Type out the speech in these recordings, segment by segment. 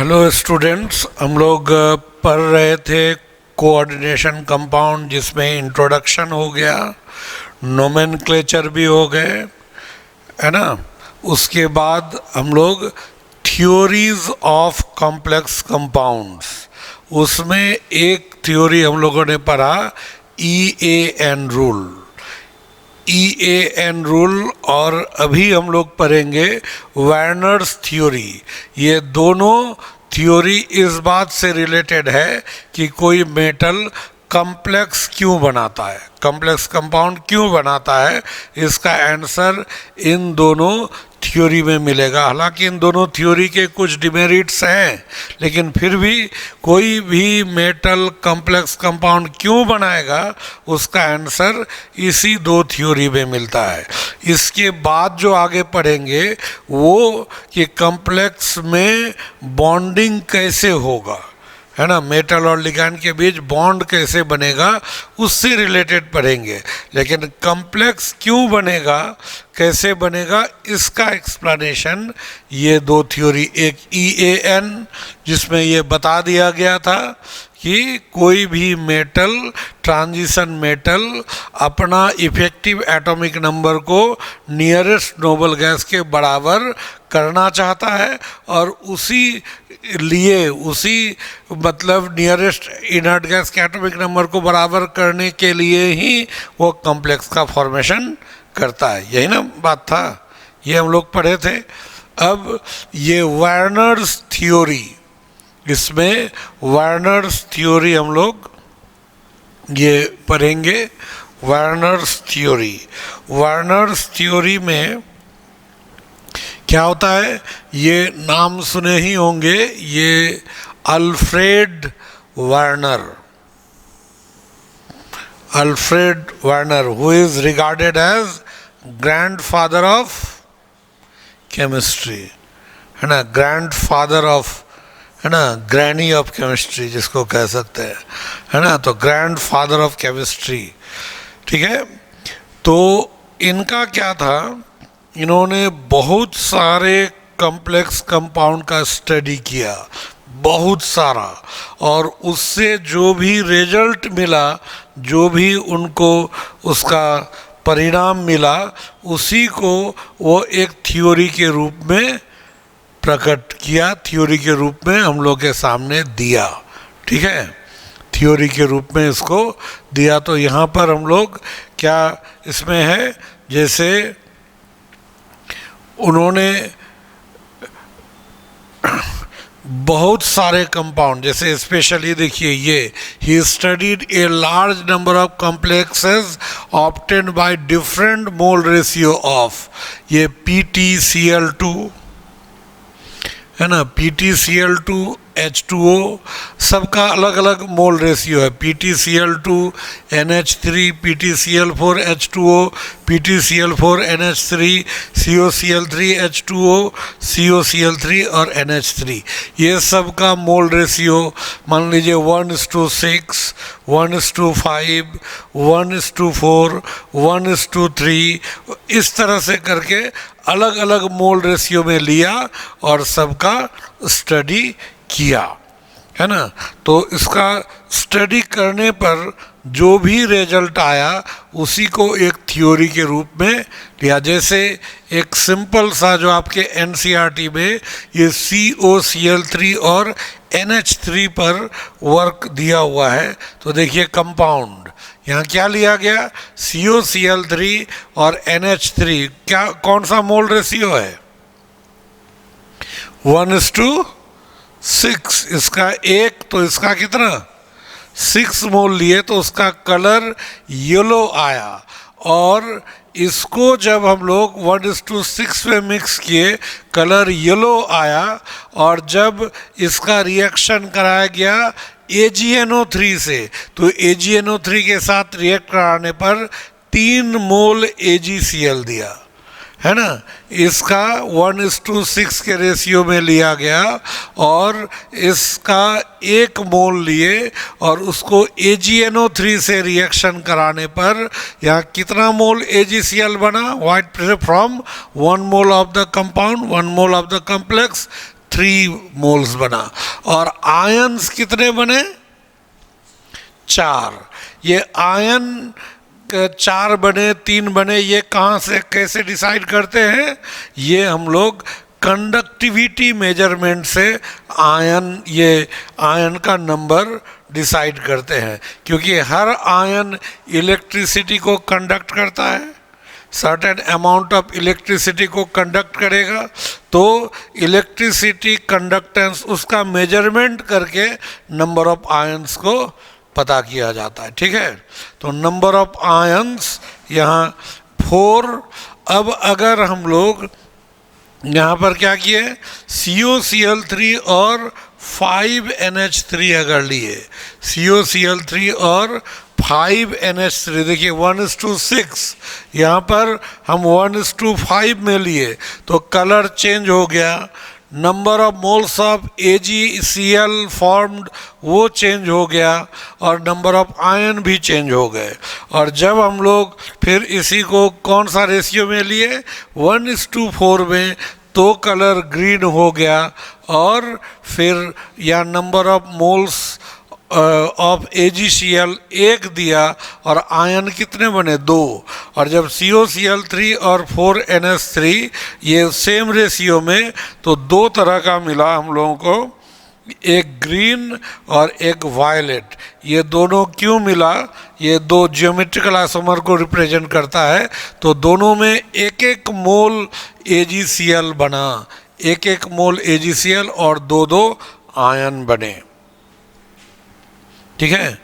Hello students, हम लोग पढ़ रहे थे कोऑर्डिनेशन कंपाउंड, जिसमें इंट्रोडक्शन हो गया, नोमेनक्लेचर भी हो गए, है ना। उसके बाद हम लोग थ्योरीज ऑफ कॉम्प्लेक्स कंपाउंड्स, उसमें एक थ्योरी हम लोगों ने पढ़ा EAN रूल। EAN रूल और अभी हम लोग पढ़ेंगे वर्नर्स थ्योरी। ये दोनों थ्योरी इस बात से रिलेटेड है कि कोई मेटल कॉम्प्लेक्स क्यों बनाता है, कॉम्प्लेक्स कंपाउंड क्यों बनाता है। इसका आंसर इन दोनों थ्योरी में मिलेगा। हालांकि इन दोनों थ्योरी के कुछ डिमेरिट्स हैं, लेकिन फिर भी कोई भी मेटल कॉम्प्लेक्स कंपाउंड क्यों बनाएगा, उसका आंसर इसी दो थ्योरी में मिलता है। इसके बाद जो आगे पढ़ेंगे वो कि कॉम्प्लेक्स में बॉन्डिंग कैसे होगा, है ना, मेटल और लिगैंड के बीच बॉन्ड कैसे बनेगा, उससे रिलेटेड पढ़ेंगे। लेकिन कॉम्प्लेक्स क्यों बनेगा, कैसे बनेगा, इसका एक्सप्लेनेशन ये दो थ्योरी, एक EAN जिसमें ये बता दिया गया था कि कोई भी मेटल, ट्रांजिशन मेटल, अपना इफेक्टिव एटॉमिक नंबर को नियरेस्ट नोबल गैस के बराबर करना चाहता है, और उसी लिए मतलब नियरेस्ट इनर्ट गैस के एटॉमिक नंबर को बराबर करने के लिए ही वो कॉम्प्लेक्स का फॉर्मेशन करता है। यही ना बात था, ये हम लोग पढ़े थे। अब ये वर्नर्स थ्योरी, इसमें वर्नर्स थ्योरी हम लोग ये पढ़ेंगे। वर्नर्स थ्योरी में क्या होता है, ये नाम सुने ही होंगे, ये Alfred Werner who is regarded as grandfather of chemistry, है ना, ग्रैंडफादर ऑफ, है ना, ग्रैनी ऑफ केमिस्ट्री जिसको कह सकते हैं, है ना, तो ग्रैंडफादर ऑफ केमिस्ट्री। ठीक है, तो इनका क्या था, इन्होंने बहुत सारे कॉम्प्लेक्स कंपाउंड का स्टडी किया, बहुत सारा, और उससे जो भी रिजल्ट मिला, जो भी उनको उसका परिणाम मिला, उसी को वो एक थ्योरी के रूप में प्रकट किया, थ्योरी के रूप में हम लोग के सामने दिया। ठीक है, थ्योरी के रूप में इसको दिया। तो यहाँ पर हम लोग क्या इसमें है, जैसे उन्होंने बहुत सारे कंपाउंड, जैसे स्पेशली देखिए ये, he studied a large number of complexes obtained by different mole ratio of, ये PtCl2, है ना, PtCl2 H2O, सबका अलग अलग मोल रेशियो है। PtCl2 NH3, PtCl4 H2O, PtCl4 NH3, COCl3 H2O, COCl3 और NH3, ये सब का मोल रेशियो मान लीजिए 1:6, 1:5, 1:4, 1:3, इस तरह से करके अलग अलग मोल रेशियो में लिया और सबका स्टडी किया, है ना। तो इसका स्टडी करने पर जो भी रिजल्ट आया, उसी को एक थ्योरी के रूप में लिया। जैसे एक सिंपल सा जो आपके NCERT में ये COCl3 और NH3 पर वर्क दिया हुआ है, तो देखिए कंपाउंड यहाँ क्या लिया गया, COCl3 और NH3, क्या कौन सा मोल रेशियो है, 1:6। इसका एक, तो इसका कितना 6 मोल लिए, तो उसका कलर येलो आया, और इसको जब हम लोग 1:6 में मिक्स किए, कलर येलो आया, और जब इसका रिएक्शन कराया गया AgNO3 से, तो AgNO3 के साथ रिएक्ट कराने पर 3 मोल AgCl दिया, है ना। इसका 1:6 के रेशियो में लिया गया, और इसका 1 मोल लिए और उसको AgNO3 से रिएक्शन कराने पर यहाँ कितना मोल AgCl बना, white from 1 mole of the compound, 1 mole of the complex, moles बना। और आयंस कितने बने? 4। ये आयन 4 बने 3 बने, ये कहाँ से कैसे डिसाइड करते हैं? ये हम लोग कंडक्टिविटी मेजरमेंट से ये आयन का नंबर डिसाइड करते हैं, क्योंकि हर आयन इलेक्ट्रिसिटी को कंडक्ट करता है, सर्टेन अमाउंट ऑफ इलेक्ट्रिसिटी को कंडक्ट करेगा, तो इलेक्ट्रिसिटी कंडक्टेंस उसका मेजरमेंट करके नंबर ऑफ आयंस को पता किया जाता है। ठीक है, तो नंबर ऑफ आयंस यहाँ 4। अब अगर हम लोग यहाँ पर क्या किए, COCl3 और 5NH3 अगर लिए, COCl3 और 5NH3, देखिए 1:6, यहाँ पर हम 1:5 में लिए तो कलर चेंज हो गया, number of moles of AgCl formed वो चेंज हो गया, और नंबर ऑफ आयन भी चेंज हो गए। और जब हम लोग फिर इसी को कौन सा रेशियो में लिए, 1:4 में, तो कलर ग्रीन हो गया, और फिर या number of moles of AgCl 1 दिया, और आयन कितने बने? 2। और जब COCl3 और 4NH3 ये सेम रेशियो में, तो 2 तरह का मिला हम लोगों को, एक ग्रीन और एक वायलेट। ये दोनों क्यों मिला? ये 2 ज्योमेट्रिकल आइसोमर को रिप्रेजेंट करता है, तो दोनों में 1-1 मोल AgCl बना, 1-1 मोल AgCl और 2-2 आयन बने। ठीक है,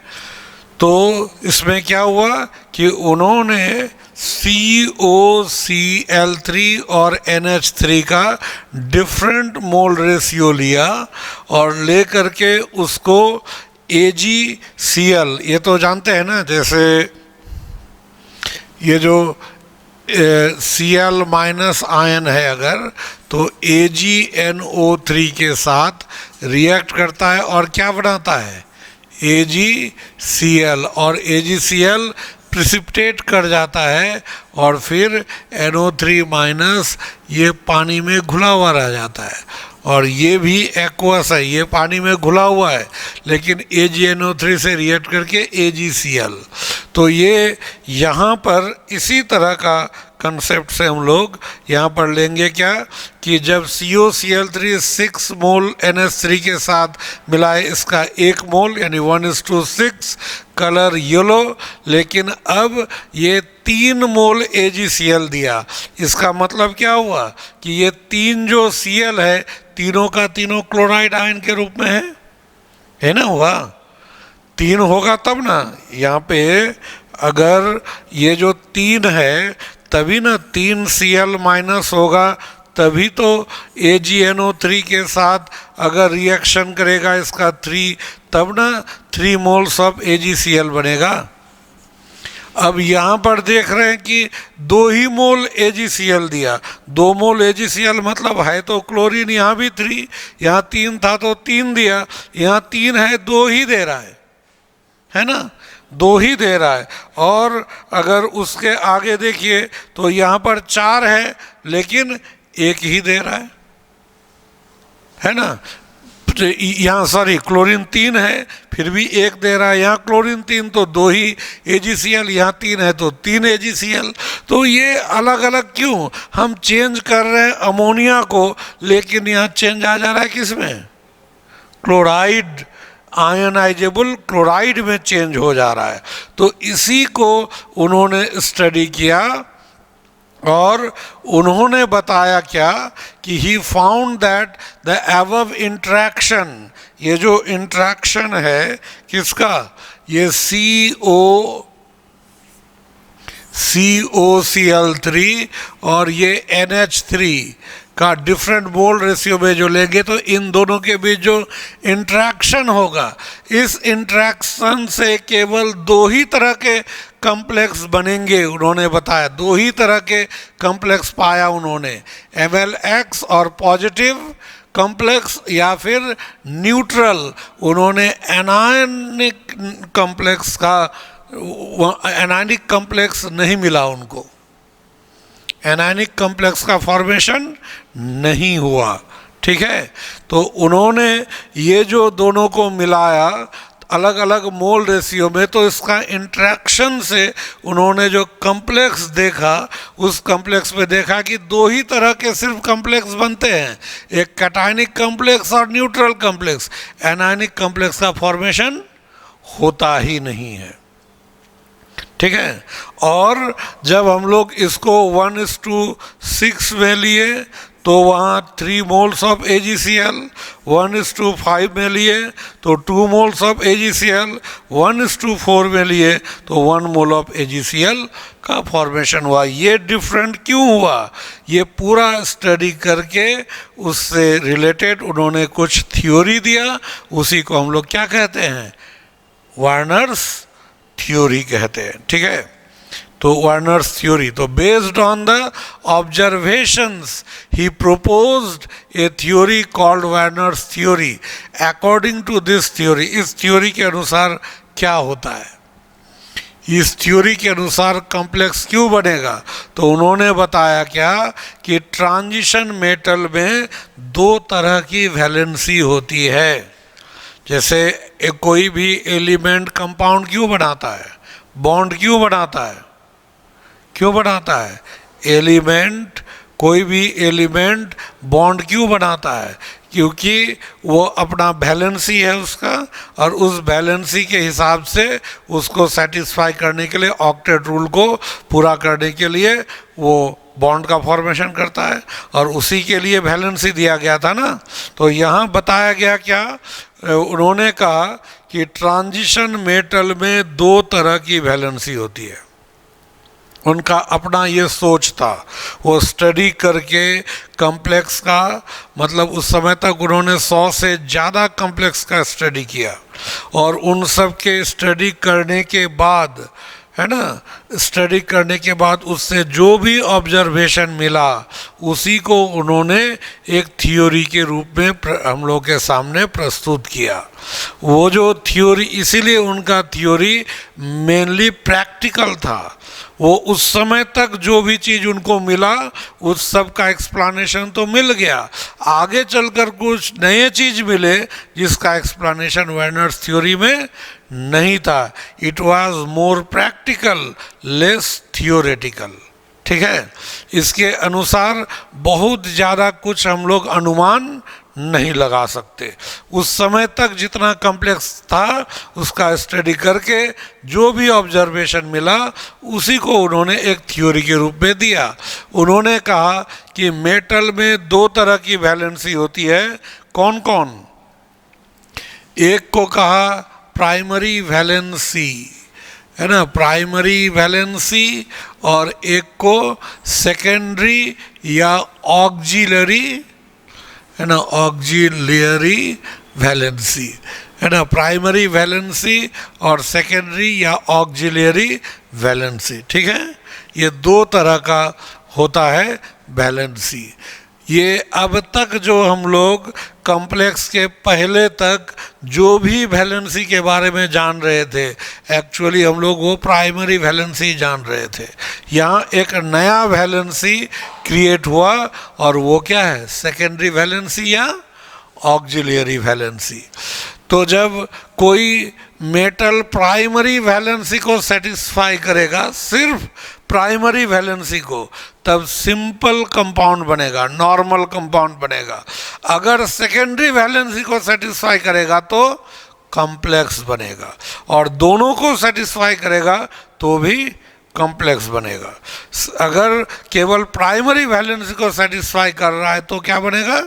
तो इसमें क्या हुआ कि उन्होंने COCl3 और NH3 का डिफरेंट मोल रेशियो लिया, और ले करके उसको AgCl, ये तो जानते हैं ना, जैसे ये जो Cl माइनस आयन है अगर, तो AgNO3 के साथ रिएक्ट करता है और क्या बनाता है? AgCl, और AgCl प्रिसिपिटेट कर जाता है, और फिर NO3 माइनस ये पानी में घुला हुआ रह जाता है, और ये भी एक्वस है, ये पानी में घुला हुआ है, लेकिन AgNO3 से रिएक्ट करके AgCl। तो ये यहाँ पर इसी तरह का कंसेप्ट से हम लोग यहाँ पर लेंगे क्या, कि जब COCl3 6 मोल NH3 के साथ मिलाए, इसका 1 मोल यानी 1:6, कलर येलो, लेकिन अब ये 3 मोल AgCl दिया। इसका मतलब क्या हुआ कि ये 3 जो Cl है, तीनों का तीनों क्लोराइड आयन के रूप में है ना? हुआ 3 होगा तब ना, यहाँ पे अगर ये जो 3 है तभी ना 3 Cl माइनस होगा, तभी तो AgNO3 के साथ अगर रिएक्शन करेगा इसका 3, तब ना 3 मोल्स ऑफ AgCl बनेगा। अब यहाँ पर देख रहे हैं कि 2 ही मोल AgCl दिया, 2 मोल AgCl मतलब है तो क्लोरीन, यहाँ भी 3, यहाँ 3 था तो 3 दिया, यहाँ 3 है 2 ही दे रहा है ना, 2 ही दे रहा है। और अगर उसके आगे देखिए तो यहाँ पर 4 है लेकिन 1 ही दे रहा है ना। यहाँ सॉरी क्लोरीन 3 है फिर भी 1 दे रहा है, यहाँ क्लोरीन 3 तो 2 ही AgCl, यहाँ 3 है तो 3 AgCl। तो ये अलग अलग क्यों हम चेंज कर रहे हैं अमोनिया को, लेकिन यहाँ चेंज आ जा रहा है किसमें? क्लोराइड, आयनाइजेबल क्लोराइड में चेंज हो जा रहा है। तो इसी को उन्होंने स्टडी किया और उन्होंने बताया क्या कि he found that the above interaction, ये जो इंट्रैक्शन है किसका, ये COCl3 और ये NH3 का डिफरेंट मोल रेशियो में जो लेंगे तो इन दोनों के बीच जो इंट्रैक्शन होगा, इस इंट्रैक्शन से केवल 2 ही तरह के कॉम्प्लेक्स बनेंगे। उन्होंने बताया 2 ही तरह के कॉम्प्लेक्स पाया उन्होंने, MLX और पॉजिटिव कॉम्प्लेक्स या फिर न्यूट्रल। उन्होंने एनायनिक कॉम्प्लेक्स का, एनायनिक कॉम्प्लेक्स नहीं मिला उनको, एनायनिक कॉम्प्लेक्स का फॉर्मेशन नहीं हुआ। ठीक है। तो उन्होंने ये जो दोनों को मिलाया अलग अलग मोल रेशियो में, तो इसका इंट्रैक्शन से उन्होंने जो कॉम्प्लेक्स देखा, उस कॉम्प्लेक्स में देखा कि दो ही तरह के सिर्फ कॉम्प्लेक्स बनते हैं, एक कैटायनिक कॉम्प्लेक्स और न्यूट्रल कॉम्प्लेक्स। एनायनिक कॉम्प्लेक्स का फॉर्मेशन होता ही नहीं है, ठीक है। और जब हम लोग इसको 1:6 में लिए तो वहाँ 3 मोल्स ऑफ AgCl, 1:5 में लिए तो 2 मोल्स ऑफ AgCl, 1:4 में लिए तो 1 मोल ऑफ AgCl का फॉर्मेशन हुआ। ये डिफरेंट क्यों हुआ, ये पूरा स्टडी करके उससे रिलेटेड उन्होंने कुछ थ्योरी दिया, उसी को हम लोग क्या कहते हैं, वार्नर्स थ्योरी कहते हैं, ठीक है। तो वार्नर्स थ्योरी, तो based on the observations he proposed a theory called Werner's theory. According to this theory, इस थ्योरी के अनुसार क्या होता है, इस थ्योरी के अनुसार कॉम्प्लेक्स क्यों बनेगा, तो उन्होंने बताया क्या कि ट्रांजिशन मेटल में 2 तरह की वैलेंसी होती है। जैसे कोई भी एलिमेंट कंपाउंड क्यों बनाता है, बॉन्ड क्यों बनाता है, क्यों बनाता है, एलिमेंट, कोई भी एलिमेंट बॉन्ड क्यों बनाता है, क्योंकि वो अपना वैलेंसी है उसका, और उस वैलेंसी के हिसाब से उसको सेटिस्फाई करने के लिए, ऑक्टेट रूल को पूरा करने के लिए वो बॉन्ड का फॉर्मेशन करता है, और उसी के लिए वैलेंसी दिया गया था ना। तो यहाँ बताया गया क्या, उन्होंने कहा कि ट्रांजिशन मेटल में 2 तरह की वैलेंसी होती है। उनका अपना ये सोच था, वो स्टडी करके कॉम्प्लेक्स का, मतलब उस समय तक उन्होंने 100 से ज़्यादा कॉम्प्लेक्स का स्टडी किया, और उन सब के स्टडी करने के बाद, है ना, स्टडी करने के बाद उससे जो भी ऑब्जर्वेशन मिला उसी को उन्होंने एक थ्योरी के रूप में हम लोग के सामने प्रस्तुत किया। वो जो थ्योरी, इसीलिए उनका थ्योरी मेनली प्रैक्टिकल था। वो उस समय तक जो भी चीज़ उनको मिला उस सब का एक्सप्लेनेशन तो मिल गया, आगे चलकर कुछ नए चीज़ मिले जिसका एक्सप्लेनेशन वार्नर्स थ्योरी में नहीं था। It was more practical, less theoretical, ठीक है। इसके अनुसार बहुत ज़्यादा कुछ हम लोग अनुमान नहीं लगा सकते। उस समय तक जितना कॉम्प्लेक्स था उसका स्टडी करके जो भी ऑब्जर्वेशन मिला उसी को उन्होंने एक थ्योरी के रूप में दिया। उन्होंने कहा कि मेटल में 2 तरह की वैलेंसी होती है। कौन कौन? एक को कहा प्राइमरी वैलेंसी, है ना, प्राइमरी वैलेंसी, और एक को सेकेंडरी या ऑक्सिलरी, है ना, ऑक्सिलरी वैलेंसी, है ना, प्राइमरी वैलेंसी और सेकेंडरी या ऑक्सिलरी वैलेंसी, ठीक है। ये 2 तरह का होता है वैलेंसी। ये अब तक जो हम लोग कॉम्प्लेक्स के पहले तक जो भी वैलेंसी के बारे में जान रहे थे, एक्चुअली हम लोग वो प्राइमरी वैलेंसी जान रहे थे। यहाँ एक नया वैलेंसी क्रिएट हुआ और वो क्या है, सेकेंडरी वैलेंसी या ऑक्सिलरी वैलेंसी। तो जब कोई मेटल प्राइमरी वैलेंसी को सेटिस्फाई करेगा, सिर्फ प्राइमरी वैलेंसी को, तब सिंपल कंपाउंड बनेगा, नॉर्मल कंपाउंड बनेगा। अगर सेकेंडरी वैलेंसी को सेटिस्फाई करेगा तो कॉम्प्लेक्स बनेगा, और दोनों को सेटिस्फाई करेगा तो भी कॉम्प्लेक्स बनेगा। अगर केवल प्राइमरी वैलेंसी को सेटिस्फाई कर रहा है तो क्या बनेगा,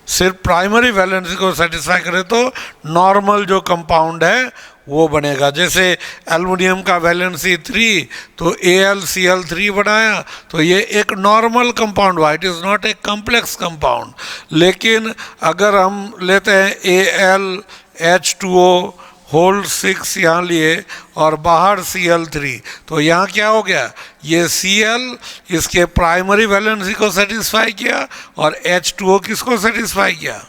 सिर्फ प्राइमरी वैलेंसी को सेटिस्फाई करे तो नॉर्मल जो कंपाउंड है वो बनेगा। जैसे एल्युमिनियम का वैलेंसी 3 तो AlCl3 बनाया, तो ये एक नॉर्मल कंपाउंड हुआ, it is not a complex compound. लेकिन अगर हम लेते हैं AlH2O होल 6 यहाँ लिए और बाहर Cl3, तो यहाँ क्या हो गया, ये Cl इसके प्राइमरी वैलेंसी को सेटिस्फाई किया और H2O किसको सेटिस्फाई किया,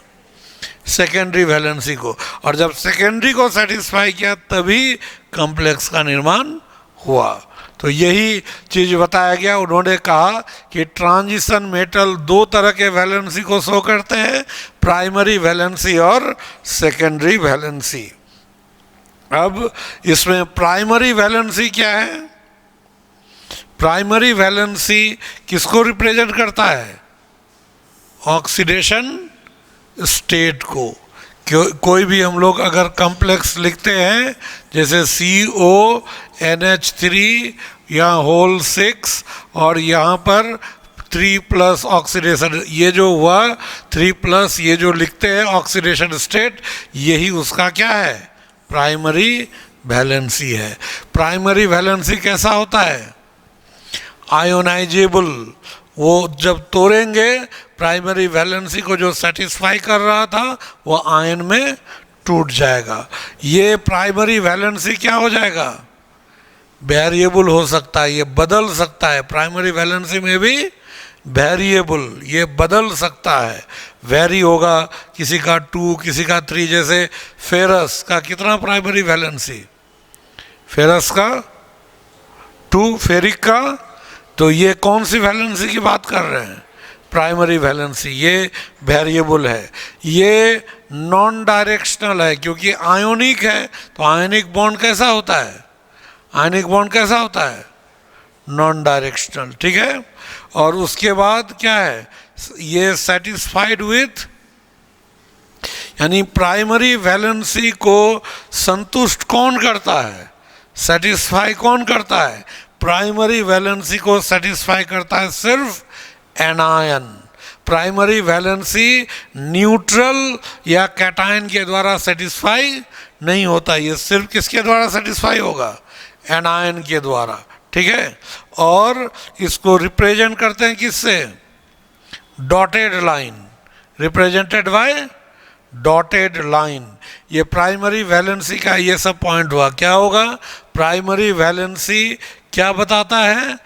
सेकेंडरी वैलेंसी को। और जब सेकेंडरी को सेटिस्फाई किया तभी कॉम्प्लेक्स का निर्माण हुआ। तो यही चीज़ बताया गया। उन्होंने कहा कि ट्रांजिशन मेटल दो तरह के वैलेंसी को शो करते हैं, प्राइमरी वैलेंसी और सेकेंडरी वैलेंसी। अब इसमें प्राइमरी वैलेंसी क्या है? प्राइमरी वैलेंसी किसको रिप्रेजेंट करता है? ऑक्सीडेशन स्टेट को। कोई भी हम लोग अगर कॉम्प्लेक्स लिखते हैं जैसे CONH3 या होल 6 और यहाँ पर 3+ ऑक्सीडेशन, ये जो हुआ 3+, ये जो लिखते हैं ऑक्सीडेशन स्टेट, यही उसका क्या है? प्राइमरी वैलेंसी है। प्राइमरी वैलेंसी कैसा होता है? आयोनाइजेबल। वो जब तोड़ेंगे प्राइमरी वैलेंसी को, जो सेटिस्फाई कर रहा था वो आयन में टूट जाएगा। ये प्राइमरी वैलेंसी क्या हो जाएगा? वेरिएबल हो सकता है, ये बदल सकता है। प्राइमरी वैलेंसी में भी वेरिएबल, ये बदल सकता है, वेरी होगा, किसी का 2 किसी का 3। जैसे फेरस का कितना प्राइमरी वैलेंसी? फेरस का 2, फेरिक का, तो ये कौन सी वैलेंसी की बात कर रहे हैं? Primary valency. ये वेरिएबल है, ये नॉन डायरेक्शनल है क्योंकि आयोनिक है। तो आयोनिक बॉन्ड कैसा होता है? आयोनिक बॉन्ड कैसा होता है? नॉन डायरेक्शनल, ठीक है। और उसके बाद क्या है? ये सेटिस्फाइड विथ, यानी प्राइमरी वैलेंसी को संतुष्ट कौन करता है? सेटिस्फाई कौन करता है? प्राइमरी वैलेंसी को सेटिस्फाई करता है सिर्फ एनायन। प्राइमरी वैलेंसी न्यूट्रल या कैटायन के द्वारा सेटिस्फाई नहीं होता, ये सिर्फ किसके द्वारा सेटिस्फाई होगा? एनायन के द्वारा, ठीक है। और इसको रिप्रेजेंट करते हैं किससे? Dotted line, represented by dotted line. ये प्राइमरी वैलेंसी का ये सब पॉइंट हुआ। क्या होगा? प्राइमरी वैलेंसी क्या बताता है?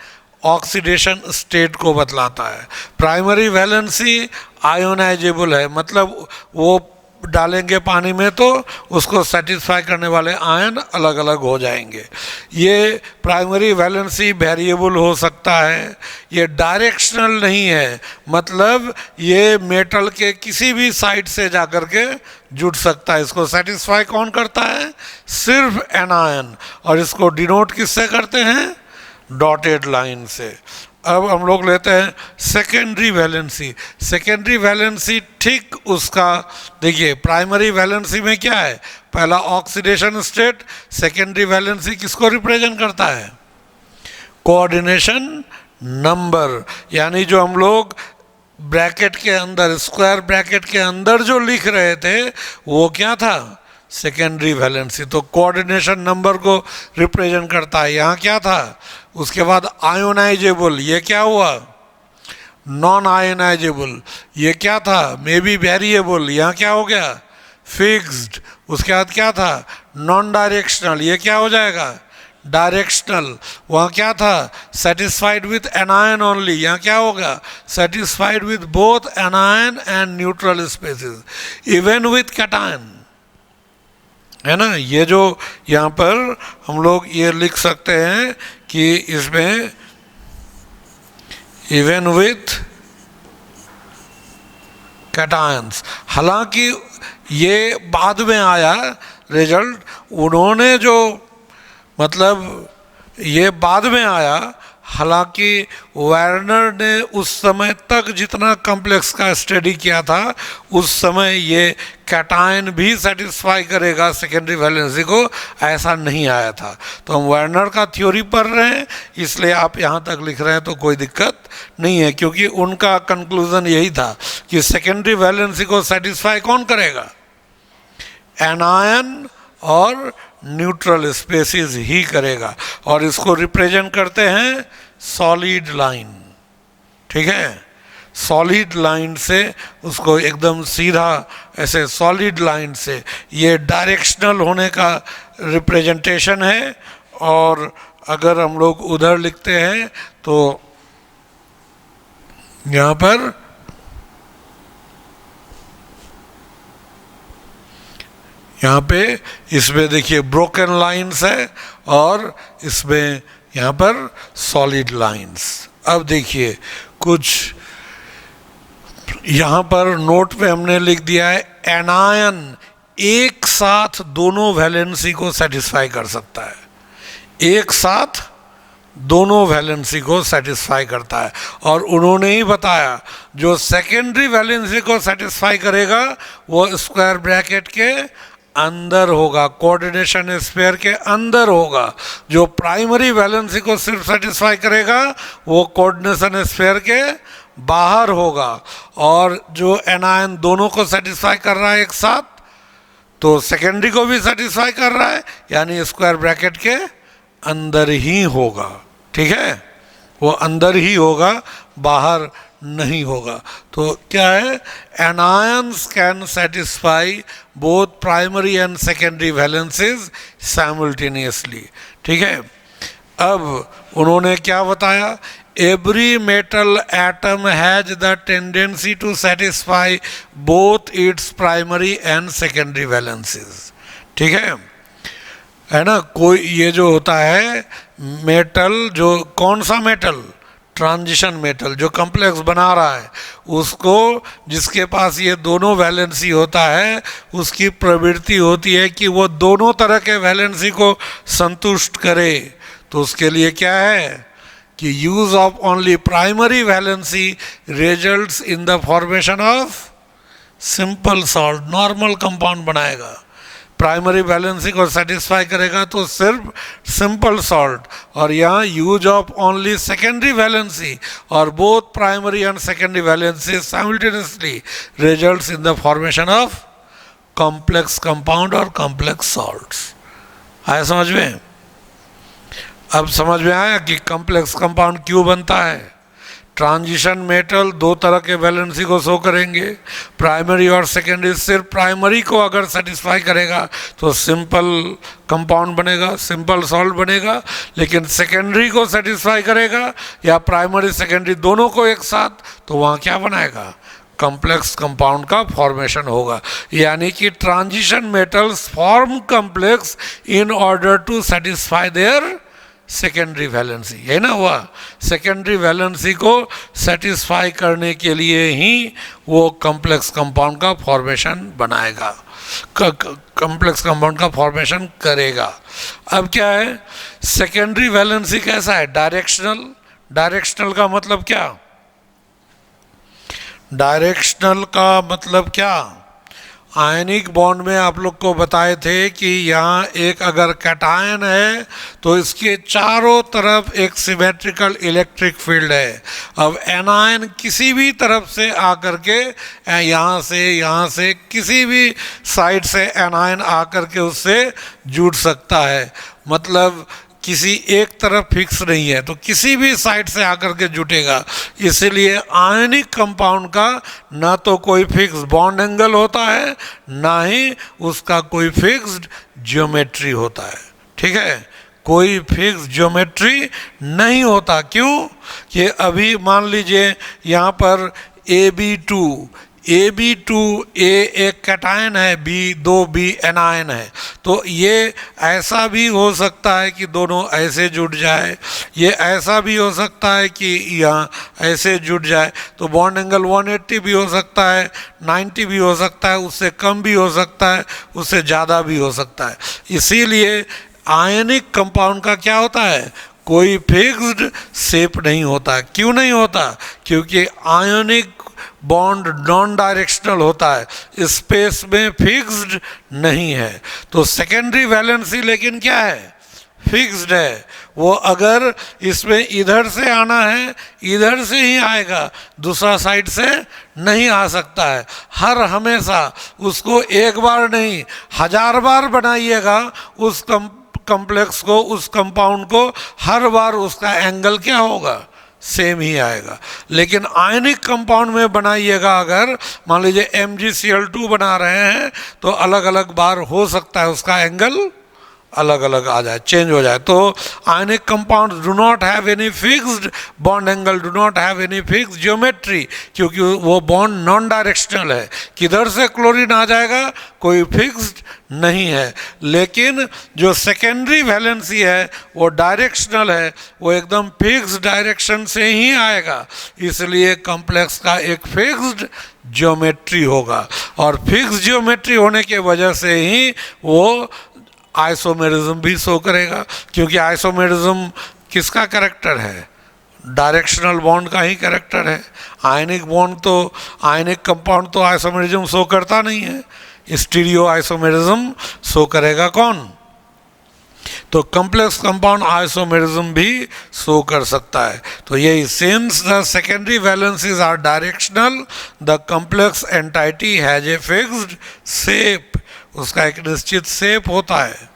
ऑक्सीडेशन स्टेट को बतलाता है। प्राइमरी वैलेंसी आयोनाइजेबल है, मतलब वो डालेंगे पानी में तो उसको सेटिस्फाई करने वाले आयन अलग अलग हो जाएंगे। ये प्राइमरी वैलेंसी वेरिएबल हो सकता है, ये डायरेक्शनल नहीं है, मतलब ये मेटल के किसी भी साइड से जाकर के जुड़ सकता है। इसको सेटिस्फाई कौन करता है? सिर्फ एनायन। और इसको डिनोट किससे करते हैं? डॉटेड लाइन से। अब हम लोग लेते हैं सेकेंडरी वैलेंसी। सेकेंडरी वैलेंसी ठीक उसका, देखिए प्राइमरी वैलेंसी में क्या है? पहला ऑक्सीडेशन स्टेट। सेकेंडरी वैलेंसी किसको रिप्रेजेंट करता है? Coordination number. यानी जो हम लोग ब्रैकेट के अंदर, स्क्वायर ब्रैकेट के अंदर जो लिख रहे थे वो क्या था? Secondary valency. तो कोऑर्डिनेशन नंबर को रिप्रेजेंट करता है। यहाँ क्या था? उसके बाद आयोनाइजेबल, ये क्या हुआ? Non ionisable. ये क्या था? मे बी वेरिएबल, यहाँ क्या हो गया? फिक्स्ड। उसके बाद क्या था? नॉन डायरेक्शनल, ये क्या हो जाएगा? डायरेक्शनल। वहाँ क्या था? सेटिस्फाइड विथ एनायन ओनली, यहाँ क्या होगा? Satisfied with both anion and neutral species, even with cation, है ना। ये जो यहाँ पर हम लोग ये लिख सकते हैं कि इसमें इवन विथ कैटायंस। हालांकि ये बाद में आया रिजल्ट, उन्होंने जो मतलब ये बाद में आया। हालांकि वार्नर ने उस समय तक जितना कॉम्प्लेक्स का स्टडी किया था, उस समय ये कैटायन भी सेटिस्फाई करेगा सेकेंडरी वैलेंसी को, ऐसा नहीं आया था। तो हम वार्नर का थ्योरी पढ़ रहे हैं, इसलिए आप यहाँ तक लिख रहे हैं तो कोई दिक्कत नहीं है, क्योंकि उनका कंक्लूजन यही था कि सेकेंडरी वैलेंसी को सेटिस्फाई कौन करेगा? एनायन और न्यूट्रल स्पेसिस ही करेगा। और इसको रिप्रेजेंट करते हैं सॉलिड लाइन, ठीक है। सॉलिड लाइन से उसको एकदम सीधा ऐसे सॉलिड लाइन से, ये डायरेक्शनल होने का रिप्रेजेंटेशन है। और अगर हम लोग उधर लिखते हैं तो यहाँ पर यहाँ पे इसमें देखिए ब्रोकन लाइंस है और इसमें यहाँ पर सॉलिड लाइंस। अब देखिए कुछ यहाँ पर नोट पे हमने लिख दिया है, एनायन एक साथ दोनों वैलेंसी को सेटिस्फाई कर सकता है, एक साथ दोनों वैलेंसी को सेटिस्फाई करता है। और उन्होंने ही बताया जो सेकेंडरी वैलेंसी को सेटिस्फाई करेगा वो स्क्वायर ब्रैकेट के अंदर होगा, कोऑर्डिनेशन स्फीयर के अंदर होगा। जो प्राइमरी वैलेंसी को सिर्फ सेटिस्फाई करेगा वो कोऑर्डिनेशन स्फीयर के बाहर होगा। और जो एनायन दोनों को सेटिस्फाई कर रहा है एक साथ, तो सेकेंडरी को भी सेटिस्फाई कर रहा है, यानी स्क्वायर ब्रैकेट के अंदर ही होगा। ठीक है, वो अंदर ही होगा, बाहर नहीं होगा। तो क्या है, anions can satisfy both primary and secondary valencies simultaneously. ठीक है, अब उन्होंने क्या बताया, every metal atom has the tendency to satisfy both its primary and secondary valencies. ठीक है ना। कोई ये जो होता है मेटल, जो कौन सा मेटल, ट्रांजिशन मेटल जो कॉम्प्लेक्स बना रहा है, उसको जिसके पास ये दोनों वैलेंसी होता है उसकी प्रवृत्ति होती है कि वो दोनों तरह के वैलेंसी को संतुष्ट करे। तो उसके लिए क्या है कि use of only primary valency results in the formation of simple salt, normal compound बनाएगा। प्राइमरी वैलेंसी को सेटिस्फाई करेगा तो सिर्फ सिंपल सॉल्ट, और यहाँ use of only secondary valency और both primary and secondary valency simultaneously results in the formation of complex compound और complex salts. आया समझ में? अब समझ में आया कि कॉम्प्लेक्स कंपाउंड क्यों बनता है। ट्रांजिशन मेटल दो तरह के वैलेंसी को शो करेंगे, प्राइमरी और सेकेंडरी। सिर्फ प्राइमरी को अगर सेटिस्फाई करेगा तो सिंपल कंपाउंड बनेगा, सिंपल सॉल्ट बनेगा। लेकिन सेकेंडरी को सेटिस्फाई करेगा या प्राइमरी सेकेंडरी दोनों को एक साथ, तो वहाँ क्या बनाएगा, कॉम्प्लेक्स कंपाउंड का फॉर्मेशन होगा। यानी कि transition metals form complex in order to satisfy their secondary valency. यही ना हुआ, सेकेंडरी वैलेंसी को सेटिस्फाई करने के लिए ही वो कॉम्प्लेक्स कंपाउंड का फॉर्मेशन बनाएगा, कॉम्प्लेक्स कंपाउंड का फॉर्मेशन करेगा। अब क्या है, सेकेंडरी वैलेंसी कैसा है, डायरेक्शनल। डायरेक्शनल का मतलब क्या, डायरेक्शनल का मतलब क्या, आयनिक बॉन्ड में आप लोग को बताए थे कि यहाँ एक अगर कैटायन है तो इसके चारों तरफ एक सिमेट्रिकल इलेक्ट्रिक फील्ड है। अब एनायन किसी भी तरफ से आकर के, यहाँ से किसी भी साइड से एनायन आकर के उससे जुड़ सकता है। मतलब किसी एक तरफ फिक्स नहीं है, तो किसी भी साइड से आकर के जुटेगा। इसीलिए आयनिक कंपाउंड का ना तो कोई फिक्स बॉन्ड एंगल होता है, ना ही उसका कोई फिक्स्ड ज्योमेट्री होता है। ठीक है, कोई फिक्स ज्योमेट्री नहीं होता। क्यों कि अभी मान लीजिए यहाँ पर AB2 एक कैटायन है, B एनायन है। तो ये ऐसा भी हो सकता है कि दोनों ऐसे जुड़ जाए, ये ऐसा भी हो सकता है कि यहाँ ऐसे जुड़ जाए। तो बॉन्ड एंगल 180 भी हो सकता है, 90 भी हो सकता है, उससे कम भी हो सकता है, उससे ज़्यादा भी हो सकता है। इसीलिए आयनिक कंपाउंड का क्या होता है, कोई फिक्स्ड शेप नहीं होता। क्यों नहीं होता, क्योंकि आयनिक बॉन्ड नॉन डायरेक्शनल होता है, स्पेस में फिक्स्ड नहीं है। तो सेकेंडरी वैलेंसी लेकिन क्या है, फिक्स्ड है। वो अगर इसमें इधर से आना है, इधर से ही आएगा, दूसरा साइड से नहीं आ सकता है। हर हमेशा उसको एक बार नहीं 1000 बार बनाइएगा उस कॉम्प्लेक्स को, उस कंपाउंड को, हर बार उसका एंगल क्या होगा, सेम ही आएगा। लेकिन आयनिक कंपाउंड में बनाइएगा, अगर मान लीजिए MgCl2 बना रहे हैं तो अलग अलग बार हो सकता है उसका एंगल अलग अलग आ जाए, चेंज हो जाए। तो ionic compound do not have any fixed bond angle, do not have any fixed geometry, क्योंकि वो बॉन्ड नॉन डायरेक्शनल है, किधर से क्लोरीन आ जाएगा कोई फिक्स्ड नहीं है। लेकिन जो सेकेंडरी वैलेंसी है वो डायरेक्शनल है, वो एकदम फिक्स्ड डायरेक्शन से ही आएगा, इसलिए कॉम्प्लेक्स का एक फिक्स्ड ज्योमेट्री होगा, और फिक्स ज्योमेट्री होने के वजह से ही वो आइसोमेरिज्म भी शो करेगा, क्योंकि आइसोमेरिज्म किसका कैरेक्टर है, डायरेक्शनल बॉन्ड का ही कैरेक्टर है। आयनिक बॉन्ड तो, आयनिक कंपाउंड तो आइसोमेरिज्म शो करता नहीं है, स्टीरियो आइसोमेरिज्म शो करेगा कौन, तो कॉम्प्लेक्स कंपाउंड आइसोमेरिज्म भी शो कर सकता है। तो यही, since the secondary valencies are directional the complex entity has a fixed shape, उसका एक निश्चित शेप होता है।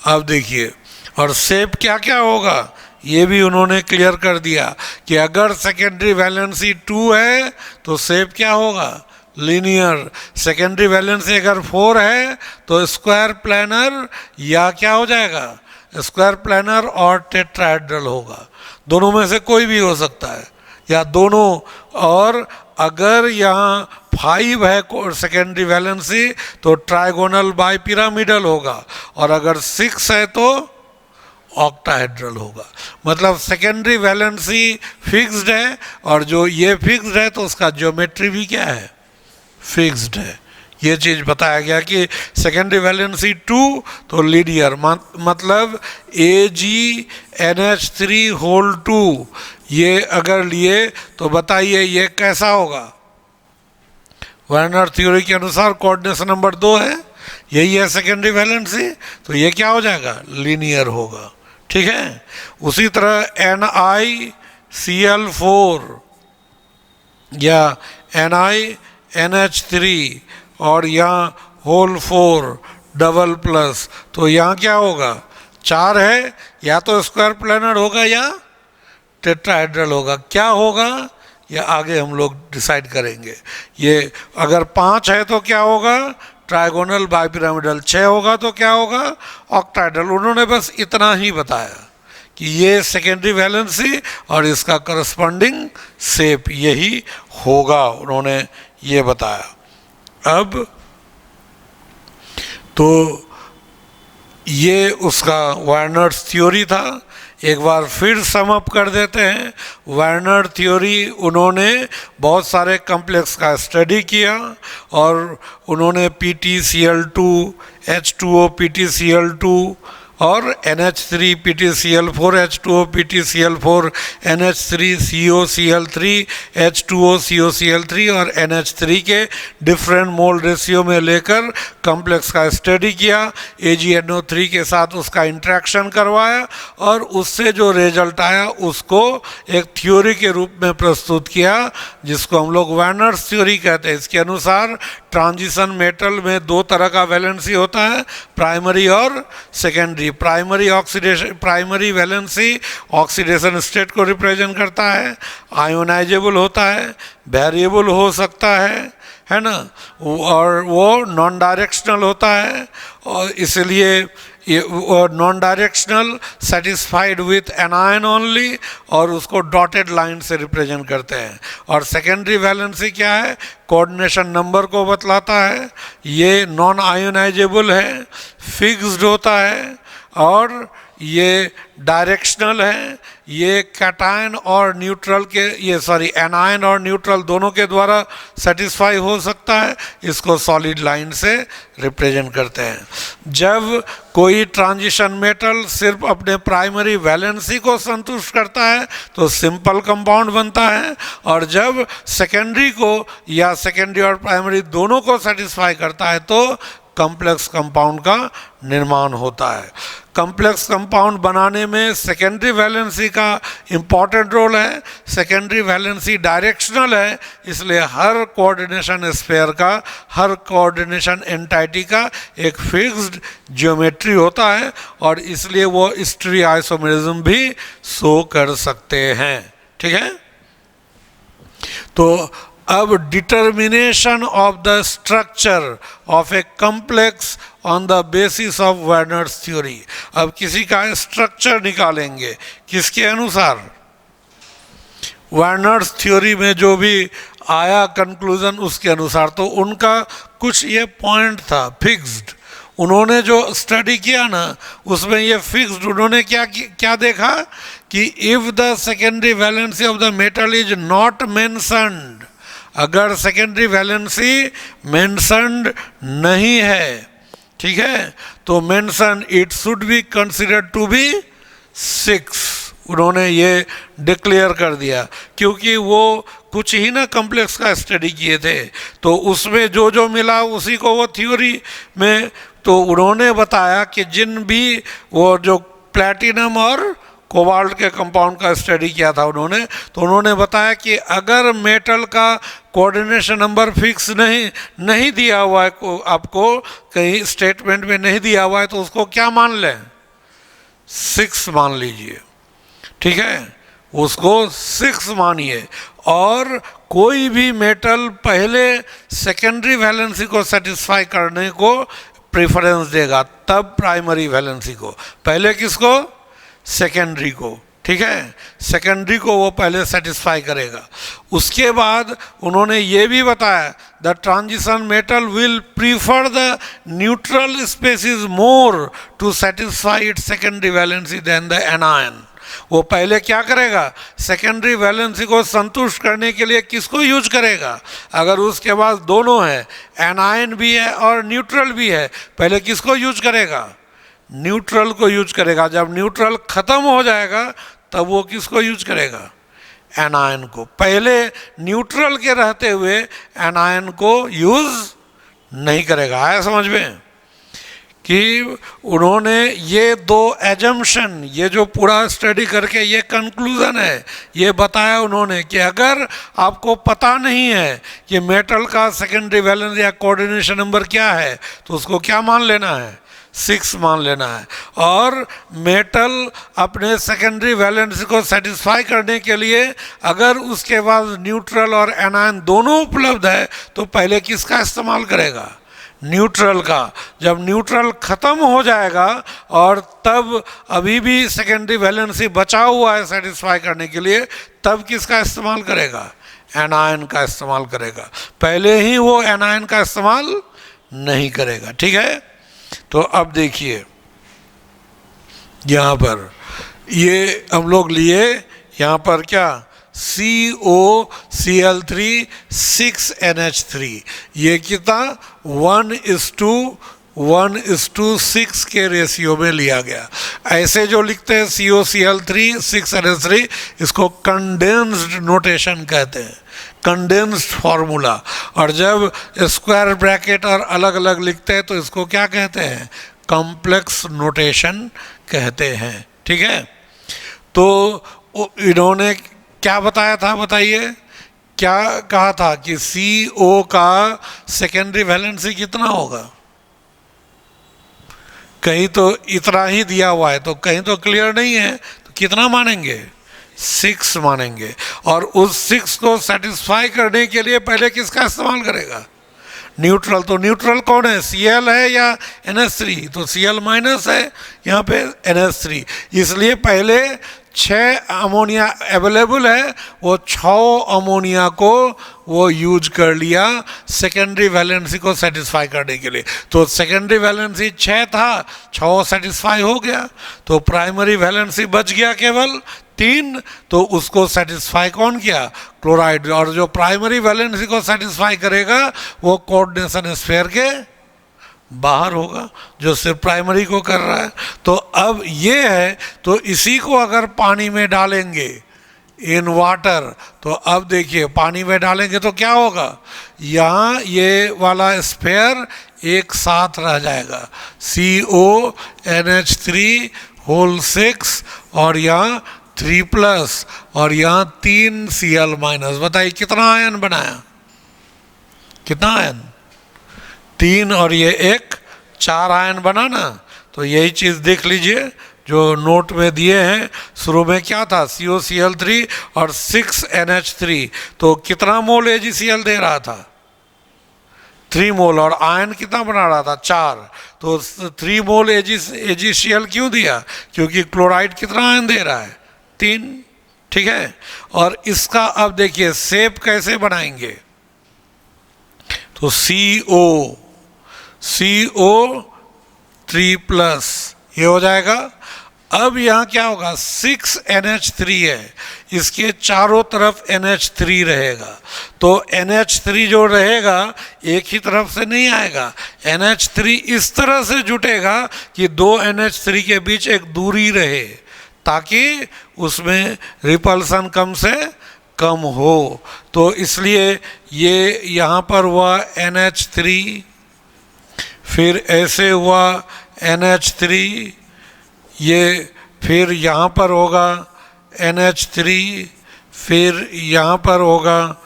अब देखिए, और शेप क्या क्या होगा ये भी उन्होंने क्लियर कर दिया कि अगर सेकेंडरी वैलेंसी 2 है तो शेप क्या होगा, लीनियर। सेकेंडरी वैलेंसी अगर 4 है तो स्क्वायर प्लैनर या क्या हो जाएगा, स्क्वायर प्लैनर और टेट्राहेड्रल होगा, दोनों में से कोई भी हो सकता है, या दोनों। और अगर यहाँ 5 है सेकेंडरी वैलेंसी तो ट्राइगोनल बाई पिरामिडल होगा, और अगर 6 है तो ऑक्टाहेड्रल होगा। मतलब सेकेंडरी वैलेंसी फिक्स्ड है, और जो ये फिक्स्ड है तो उसका ज्योमेट्री भी क्या है, फिक्स्ड है। ये चीज़ बताया गया कि सेकेंडरी वैलेंसी 2 तो लीनियर, मतलब AgNH3 ये अगर लिए तो बताइए ये कैसा होगा, वर्नर थ्योरी के अनुसार कोऑर्डिनेशन नंबर 2 है, यही है सेकेंडरी वैलेंसी, तो ये क्या हो जाएगा, लीनियर होगा, ठीक है। उसी तरह NiCl4 या NiNH3 और यहाँ होल 4 डबल प्लस, तो यहाँ क्या होगा, 4 है, या तो स्क्वायर प्लैनर होगा या टेट्राहेड्रल होगा, क्या होगा ये आगे हम लोग डिसाइड करेंगे। ये अगर 5 है तो क्या होगा, ट्राइगोनल बाइपिरामिडल, 6 होगा तो क्या होगा, ऑक्टाहेड्रल। उन्होंने बस इतना ही बताया कि ये सेकेंडरी वैलेंसी और इसका करस्पॉन्डिंग शेप यही होगा, उन्होंने ये बताया। अब तो ये उसका वार्नर्स थ्योरी था, एक बार फिर सम अप कर देते हैं। वार्नर थ्योरी, उन्होंने बहुत सारे कॉम्प्लेक्स का स्टडी किया और उन्होंने PtCl2, H2O PtCl2 और NH3 PtCl4, H2O PtCl4, NH3 COCl3, H2O COCl3 और NH3 के डिफरेंट मोल रेशियो में लेकर कॉम्प्लेक्स का स्टडी किया, AgNO3 के साथ उसका इंट्रैक्शन करवाया और उससे जो रिजल्ट आया उसको एक थ्योरी के रूप में प्रस्तुत किया, जिसको हम लोग वार्नर्स थ्योरी कहते हैं। इसके अनुसार ट्रांजिशन मेटल में 2 तरह का वैलेंसी होता है, प्राइमरी और secondary. Primary oxidation, primary valency oxidation state को रिप्रेजेंट करता है, आयोनाइजेबल होता है, वेरिएबल हो सकता है ना, और वो नॉन डायरेक्शनल होता है, और इसलिए ये non directional satisfied with anion only, और उसको डॉटेड लाइन से रिप्रेजेंट करते हैं। और सेकेंडरी वैलेंसी क्या है, कोऑर्डिनेशन नंबर को बतलाता है, ये नॉन आयोनाइजेबल है, फिक्स्ड होता है और ये डायरेक्शनल है, ये कैटायन और न्यूट्रल के, ये सॉरी एनायन और न्यूट्रल दोनों के द्वारा सेटिस्फाई हो सकता है, इसको सॉलिड लाइन से रिप्रेजेंट करते हैं। जब कोई ट्रांजिशन मेटल सिर्फ अपने प्राइमरी वैलेंसी को संतुष्ट करता है तो सिंपल कंपाउंड बनता है, और जब सेकेंडरी को या सेकेंडरी और प्राइमरी दोनों को सेटिस्फाई करता है तो कॉम्प्लेक्स कंपाउंड का निर्माण होता है। कॉम्प्लेक्स कंपाउंड बनाने में सेकेंडरी वैलेंसी का इम्पॉर्टेंट रोल है। सेकेंडरी वैलेंसी डायरेक्शनल है, इसलिए हर कोऑर्डिनेशन स्फीयर का, हर कोऑर्डिनेशन एंटाइटी का एक फिक्स्ड ज्योमेट्री होता है, और इसलिए वो स्टीरियो आइसोमेरिज्म भी शो कर सकते हैं, ठीक है। तो अब determination of the structure of a complex on the basis of Werner's theory. अब किसी का स्ट्रक्चर निकालेंगे, किसके अनुसार? वर्नर्स थ्योरी में जो भी आया कंक्लूजन उसके अनुसार। तो उनका कुछ ये पॉइंट था फिक्स्ड, उन्होंने जो स्टडी किया ना उसमें ये फिक्स्ड, उन्होंने क्या देखा कि if the secondary valency of the metal is not mentioned, अगर सेकेंडरी वैलेंसी मेंशन्ड नहीं है, ठीक है, तो mention it should be considered to be 6। उन्होंने ये डिक्लेयर कर दिया, क्योंकि वो कुछ ही ना कॉम्प्लेक्स का स्टडी किए थे, तो उसमें जो जो मिला उसी को वो थ्योरी में, तो उन्होंने बताया कि जिन भी वो जो प्लैटिनम और कोबाल्ट के कंपाउंड का स्टडी किया था उन्होंने, तो उन्होंने बताया कि अगर मेटल का कोऑर्डिनेशन नंबर फिक्स नहीं दिया हुआ है, आपको कहीं स्टेटमेंट में नहीं दिया हुआ है, तो उसको क्या मान लें? 6 मान लीजिए, ठीक है, उसको 6 मानिए। और कोई भी मेटल पहले सेकेंडरी वैलेंसी को सेटिस्फाई करने को प्रेफरेंस देगा, तब प्राइमरी वैलेंसी को। पहले किसको? सेकेंडरी को, ठीक है, सेकेंडरी को वो पहले सेटिस्फाई करेगा। उसके बाद उन्होंने ये भी बताया the transition metal will prefer the neutral species more to satisfy its secondary valency than the anion. वो पहले क्या करेगा? सेकेंडरी वैलेंसी को संतुष्ट करने के लिए किसको यूज करेगा? अगर उसके पास दोनों है, एनायन भी है और न्यूट्रल भी है, पहले किसको यूज करेगा? न्यूट्रल को यूज करेगा। जब न्यूट्रल खत्म हो जाएगा तब वो किसको यूज करेगा? एनायन को। पहले न्यूट्रल के रहते हुए एनायन को यूज नहीं करेगा। आया समझ में कि उन्होंने ये दो एजम्पशन, ये जो पूरा स्टडी करके ये कंक्लूजन है, ये बताया उन्होंने कि अगर आपको पता नहीं है कि मेटल का सेकेंडरी वैलेंस या कोऑर्डिनेशन नंबर क्या है, तो उसको क्या मान लेना है? 6 मान लेना है। और मेटल अपने सेकेंडरी वैलेंसी को सेटिस्फाई करने के लिए अगर उसके पास न्यूट्रल और एनायन दोनों उपलब्ध है, तो पहले किसका इस्तेमाल करेगा? न्यूट्रल का। जब न्यूट्रल ख़त्म हो जाएगा और तब अभी भी सेकेंडरी वैलेंसी बचा हुआ है सेटिस्फाई करने के लिए, तब किसका इस्तेमाल करेगा? एनायन का इस्तेमाल करेगा। पहले ही वो एनायन का इस्तेमाल नहीं करेगा, ठीक है। तो अब देखिए यहाँ पर ये हम लोग लिए यहाँ पर क्या COCl3 6NH3, ये कितना 1:1:6 के रेशियो में लिया गया। ऐसे जो लिखते हैं COCl3 6NH3, इसको कंडेंस्ड नोटेशन कहते हैं, कंडेंस्ड फार्मूला। और जब स्क्वायर ब्रैकेट और अलग अलग लिखते हैं तो इसको क्या कहते हैं? कॉम्प्लेक्स नोटेशन कहते हैं, ठीक है। तो इन्होंने क्या बताया था, बताइए क्या कहा था कि CO का सेकेंडरी वैलेंसी कितना होगा? कहीं तो इतना ही दिया हुआ है, तो कहीं तो क्लियर नहीं है, तो कितना मानेंगे? 6 मानेंगे। और उस 6 को सेटिस्फाई करने के लिए पहले किसका इस्तेमाल करेगा? न्यूट्रल। तो न्यूट्रल कौन है? Cl है या NH3? तो Cl माइनस है, यहाँ पे NH3, इसलिए पहले 6 अमोनिया अवेलेबल है, वो 6 अमोनिया को वो यूज कर लिया सेकेंडरी वैलेंसी को सेटिस्फाई करने के लिए। तो सेकेंडरी वैलेंसी 6 था, 6 सेटिस्फाई हो गया, तो प्राइमरी वैलेंसी बच गया केवल 3, तो उसको सेटिस्फाई कौन किया? क्लोराइड। और जो प्राइमरी वैलेंसी को सेटिस्फाई करेगा वो कोऑर्डिनेशन स्फीयर के बाहर होगा, जो सिर्फ प्राइमरी को कर रहा है। तो अब ये है, तो इसी को अगर पानी में डालेंगे इन वाटर, तो अब देखिए पानी में डालेंगे तो क्या होगा? यहाँ ये वाला स्फीयर एक साथ रह जाएगा, CONH3 होल 6, और यहाँ 3+ और यहाँ 3 Cl-। बताइए कितना आयन बनाया? कितना आयन? 3 और ये 1, 4 आयन बना ना। तो यही चीज़ देख लीजिए, जो नोट में दिए हैं, शुरू में क्या था, COCl3 और 6NH3, तो कितना मोल AgCl दे रहा था, 3 मोल, और आयन कितना बना रहा था, 4, तो 3 मोल AgCl क्यों दिया, क्योंकि क्लोराइड कितना आयन दे रहा है, 3, ठीक है। और इसका अब देखिए शेप कैसे बनाएंगे, तो CO3+, ये हो जाएगा। अब यहाँ क्या होगा, 6NH3 है, इसके चारों तरफ NH3 रहेगा, तो NH3 जो रहेगा एक ही तरफ से नहीं आएगा, NH3 इस तरह से जुटेगा कि 2 NH3 के बीच एक दूरी रहे, ताकि उसमें रिपल्सन कम से कम हो। तो इसलिए ये यहाँ पर हुआ NH3, फिर ऐसे हुआ NH3, ये फिर यहाँ पर होगा NH3, फिर यहाँ पर होगा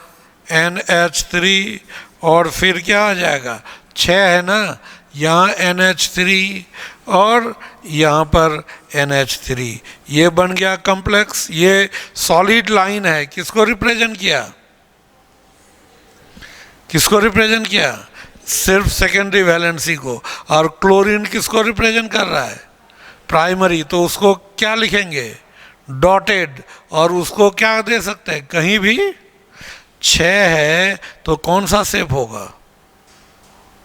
NH3, और फिर क्या आ जाएगा, 6 है ना, यहाँ NH3 और यहाँ पर NH3, ये बन गया कॉम्प्लेक्स। ये सॉलिड लाइन है, किसको रिप्रेजेंट किया, किसको रिप्रेजेंट किया, सिर्फ सेकेंडरी वैलेंसी को। और क्लोरीन किसको रिप्रेजेंट कर रहा है, प्राइमरी, तो उसको क्या लिखेंगे, डॉटेड, और उसको क्या दे सकते हैं, कहीं भी 6 है तो कौन सा शेप होगा,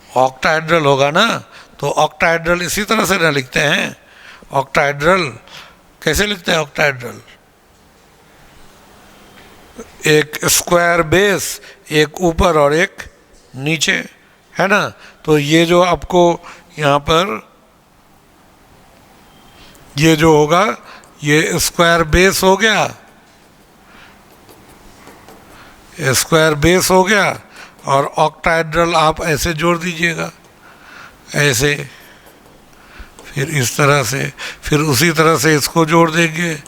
ऑक्टाहेड्रल होगा ना, तो ऑक्टाहेड्रल इसी तरह से ना लिखते हैं, ऑक्टाहेड्रल कैसे लिखते हैं, ऑक्टाहेड्रल एक स्क्वायर बेस, एक ऊपर और एक नीचे, है ना। तो ये जो आपको यहाँ पर ये जो होगा, ये स्क्वायर बेस हो गया, स्क्वायर बेस हो गया, और ऑक्टाहेड्रल आप ऐसे जोड़ दीजिएगा, ऐसे, फिर इस तरह से, फिर उसी तरह से इसको जोड़ देंगे,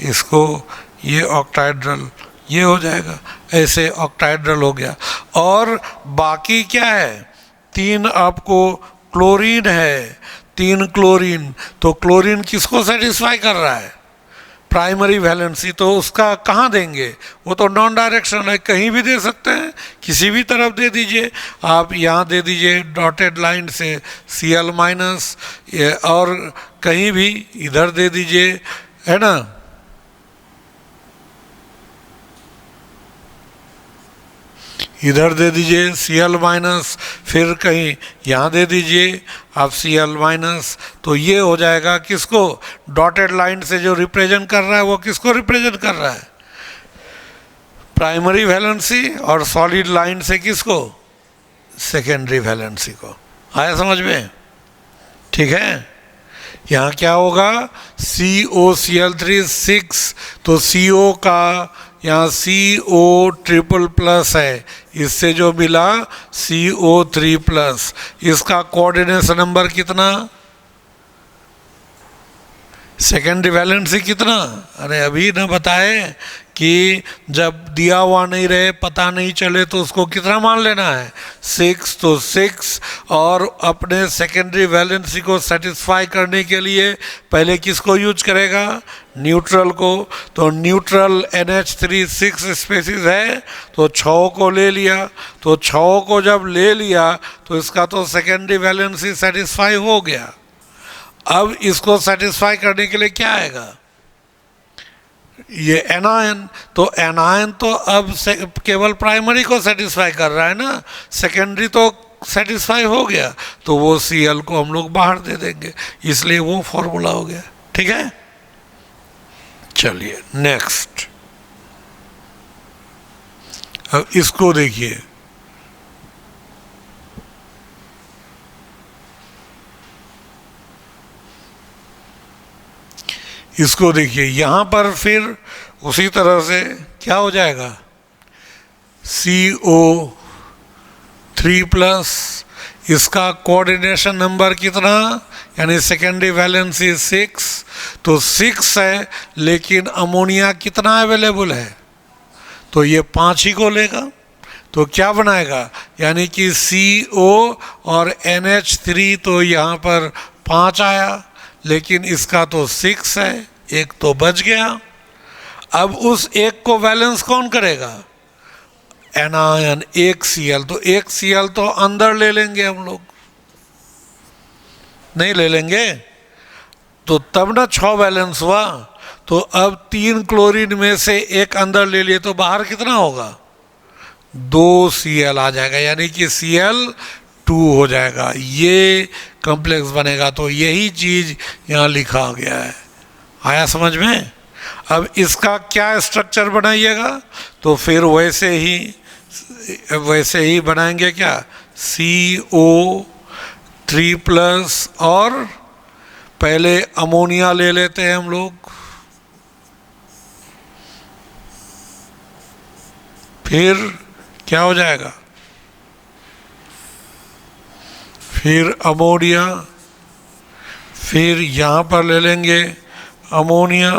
इसको, ये ऑक्टाहेड्रल, ये हो जाएगा, ऐसे ऑक्टाहेड्रल हो गया। और बाकी क्या है, 3 आपको क्लोरीन है, 3 क्लोरीन, तो क्लोरीन किसको सेटिस्फाई कर रहा है, प्राइमरी वैलेंसी, तो उसका कहाँ देंगे, वो तो नॉन डायरेक्शनल है, कहीं भी दे सकते हैं, किसी भी तरफ दे दीजिए, आप यहाँ दे दीजिए डॉटेड लाइन से Cl-, और कहीं भी इधर दे दीजिए, है ना, इधर दे दीजिए Cl-, फिर कहीं यहाँ दे दीजिए आप Cl-, तो ये हो जाएगा किसको, डॉटेड लाइन से जो रिप्रेजेंट कर रहा है वो किसको रिप्रेजेंट कर रहा है, प्राइमरी वैलेंसी, और सॉलिड लाइन से किसको, सेकेंडरी वैलेंसी को। आया समझ में, ठीक है। यहाँ क्या होगा, COCl3 6, तो CO का यहाँ CO++ है, इससे जो मिला CO3+, इसका कोऑर्डिनेशन नंबर कितना, सेकेंडरी वैलेंसी कितना, अरे अभी ना बताए कि जब दिया हुआ नहीं रहे, पता नहीं चले, तो उसको कितना मान लेना है, 6, तो 6, और अपने सेकेंडरी वैलेंसी को सेटिस्फाई करने के लिए पहले किसको यूज करेगा, न्यूट्रल को, तो न्यूट्रल NH3 6 स्पेसीज है, तो 6 को ले लिया, तो 6 को जब ले लिया तो इसका तो सेकेंडरी वैलेंसी सेटिस्फाई हो गया। अब इसको सेटिस्फाई करने के लिए क्या आएगा, ये एनायन, तो एनायन तो अब केवल प्राइमरी को सेटिस्फाई कर रहा है ना, सेकेंडरी तो सेटिस्फाई हो गया, तो वो Cl को हम लोग बाहर दे देंगे, इसलिए वो फॉर्मूला हो गया, ठीक है। चलिए नेक्स्ट, अब इसको देखिए, इसको देखिए, यहाँ पर फिर उसी तरह से क्या हो जाएगा, CO3+, इसका कोऑर्डिनेशन नंबर कितना, यानी सेकेंडरी वैलेंसी 6, तो 6 है, लेकिन अमोनिया कितना अवेलेबल है, तो ये 5 ही को लेगा, तो क्या बनाएगा, यानी कि CO और NH3, तो यहाँ पर 5 आया, लेकिन इसका तो 6 है, एक तो बच गया। अब उस एक को बैलेंस कौन करेगा? एनायन, एक Cl। तो एक Cl तो अंदर ले लेंगे हम लोग, नहीं ले लेंगे तो तब ना 6 बैलेंस हुआ। तो अब 3 क्लोरीन में से एक अंदर ले लिए तो बाहर कितना होगा? 2 Cl आ जाएगा, यानी कि Cl2 हो जाएगा, ये कॉम्प्लेक्स बनेगा। तो यही चीज यहाँ लिखा गया है। आया समझ में? अब इसका क्या स्ट्रक्चर बनाइएगा? तो फिर वैसे ही बनाएंगे क्या? CO3+ और पहले अमोनिया ले लेते हैं हम लोग, फिर क्या हो जाएगा? फिर अमोनिया, फिर यहाँ पर ले लेंगे अमोनिया,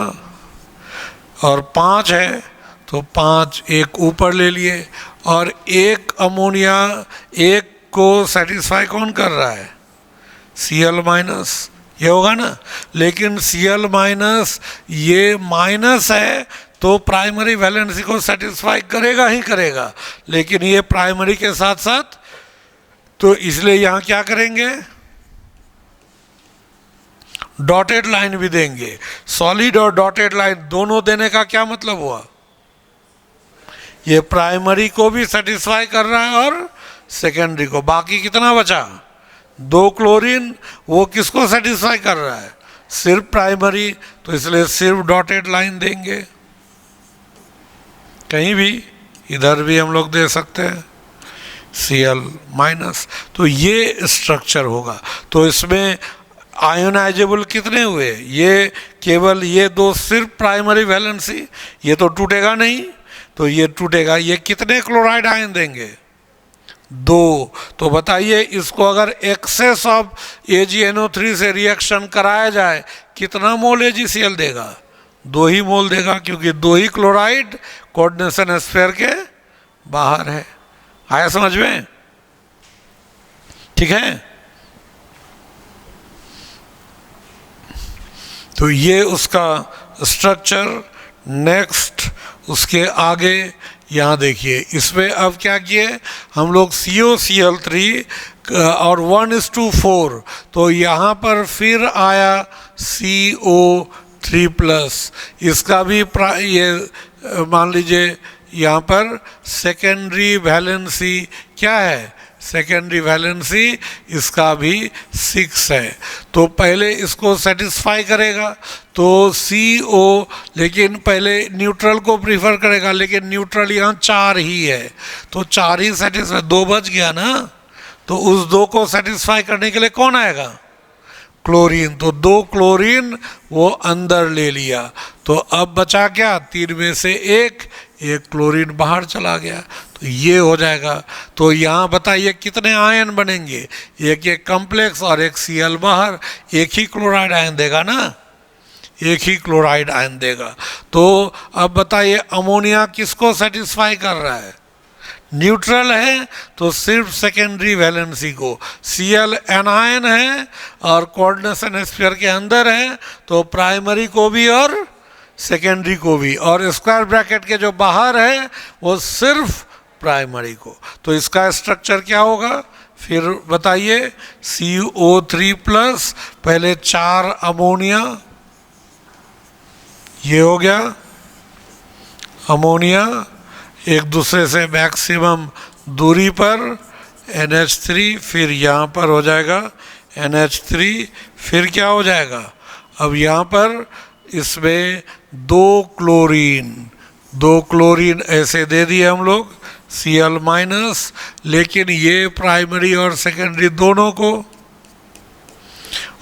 और 5 है तो 5 एक ऊपर ले लिए, और एक अमोनिया एक को सेटिस्फाई कौन कर रहा है? Cl-, ये होगा ना। लेकिन Cl- ये माइनस है तो प्राइमरी वैलेंसी को सेटिस्फाई करेगा ही करेगा, लेकिन ये प्राइमरी के साथ साथ, तो इसलिए यहाँ क्या करेंगे? डॉटेड लाइन भी देंगे। सॉलिड और डॉटेड लाइन दोनों देने का क्या मतलब हुआ? ये प्राइमरी को भी सेटिस्फाई कर रहा है और सेकेंडरी को। बाकी कितना बचा? 2 क्लोरीन, वो किसको सेटिस्फाई कर रहा है? सिर्फ प्राइमरी, तो इसलिए सिर्फ डॉटेड लाइन देंगे। कहीं भी, इधर भी हम लोग दे सकते हैं Cl-। तो ये स्ट्रक्चर होगा। तो इसमें आयोनाइजेबल कितने हुए? ये केवल ये 2 सिर्फ प्राइमरी वैलेंसी, ये तो टूटेगा नहीं, तो ये टूटेगा। ये कितने क्लोराइड आयन देंगे? 2। तो बताइए, इसको अगर एक्सेस ऑफ AgNO3 से रिएक्शन कराया जाए कितना मोल AgCl देगा? 2 ही मोल देगा, क्योंकि 2 ही क्लोराइड कोऑर्डिनेशन स्फीयर के बाहर है। आया समझ में? ठीक है। तो ये उसका स्ट्रक्चर। नेक्स्ट उसके आगे यहाँ देखिए, इसमें अब क्या किए हम लोग? COCl3 और 1:4, तो यहाँ पर फिर आया CO3+। इसका भी ये मान लीजिए यहाँ पर सेकेंडरी वैलेंसी क्या है? सेकेंडरी वैलेंसी इसका भी 6 है। तो पहले इसको सेटिस्फाई करेगा तो CO, लेकिन पहले न्यूट्रल को प्रीफर करेगा, लेकिन न्यूट्रल यहाँ 4 ही है, तो 4 ही सेटिस्फाई, 2 बच गया ना। तो उस 2 को सेटिस्फाई करने के लिए कौन आएगा? क्लोरीन। तो 2 क्लोरीन वो अंदर ले लिया। तो अब बचा क्या? 3 में से एक क्लोरीन बाहर चला गया, तो ये हो जाएगा। तो यहाँ बताइए कितने आयन बनेंगे? एक कॉम्प्लेक्स और एक Cl बाहर, एक ही क्लोराइड आयन देगा ना, एक ही क्लोराइड आयन देगा। तो अब बताइए अमोनिया किसको सेटिस्फाई कर रहा है? न्यूट्रल है तो सिर्फ सेकेंडरी वैलेंसी को। Cl एनायन है और कोऑर्डिनेशन स्फीयर के अंदर है, तो प्राइमरी को भी और सेकेंडरी को भी, और स्क्वायर ब्रैकेट के जो बाहर है वो सिर्फ प्राइमरी को। तो इसका स्ट्रक्चर क्या होगा? फिर बताइए, CO3+, पहले 4 अमोनिया, ये हो गया अमोनिया, एक दूसरे से मैक्सिमम दूरी पर NH3, फिर यहाँ पर हो जाएगा NH3, फिर क्या हो जाएगा? अब यहाँ पर इसमें 2 क्लोरीन ऐसे दे दिए हम लोग Cl-, लेकिन ये प्राइमरी और सेकेंडरी दोनों को,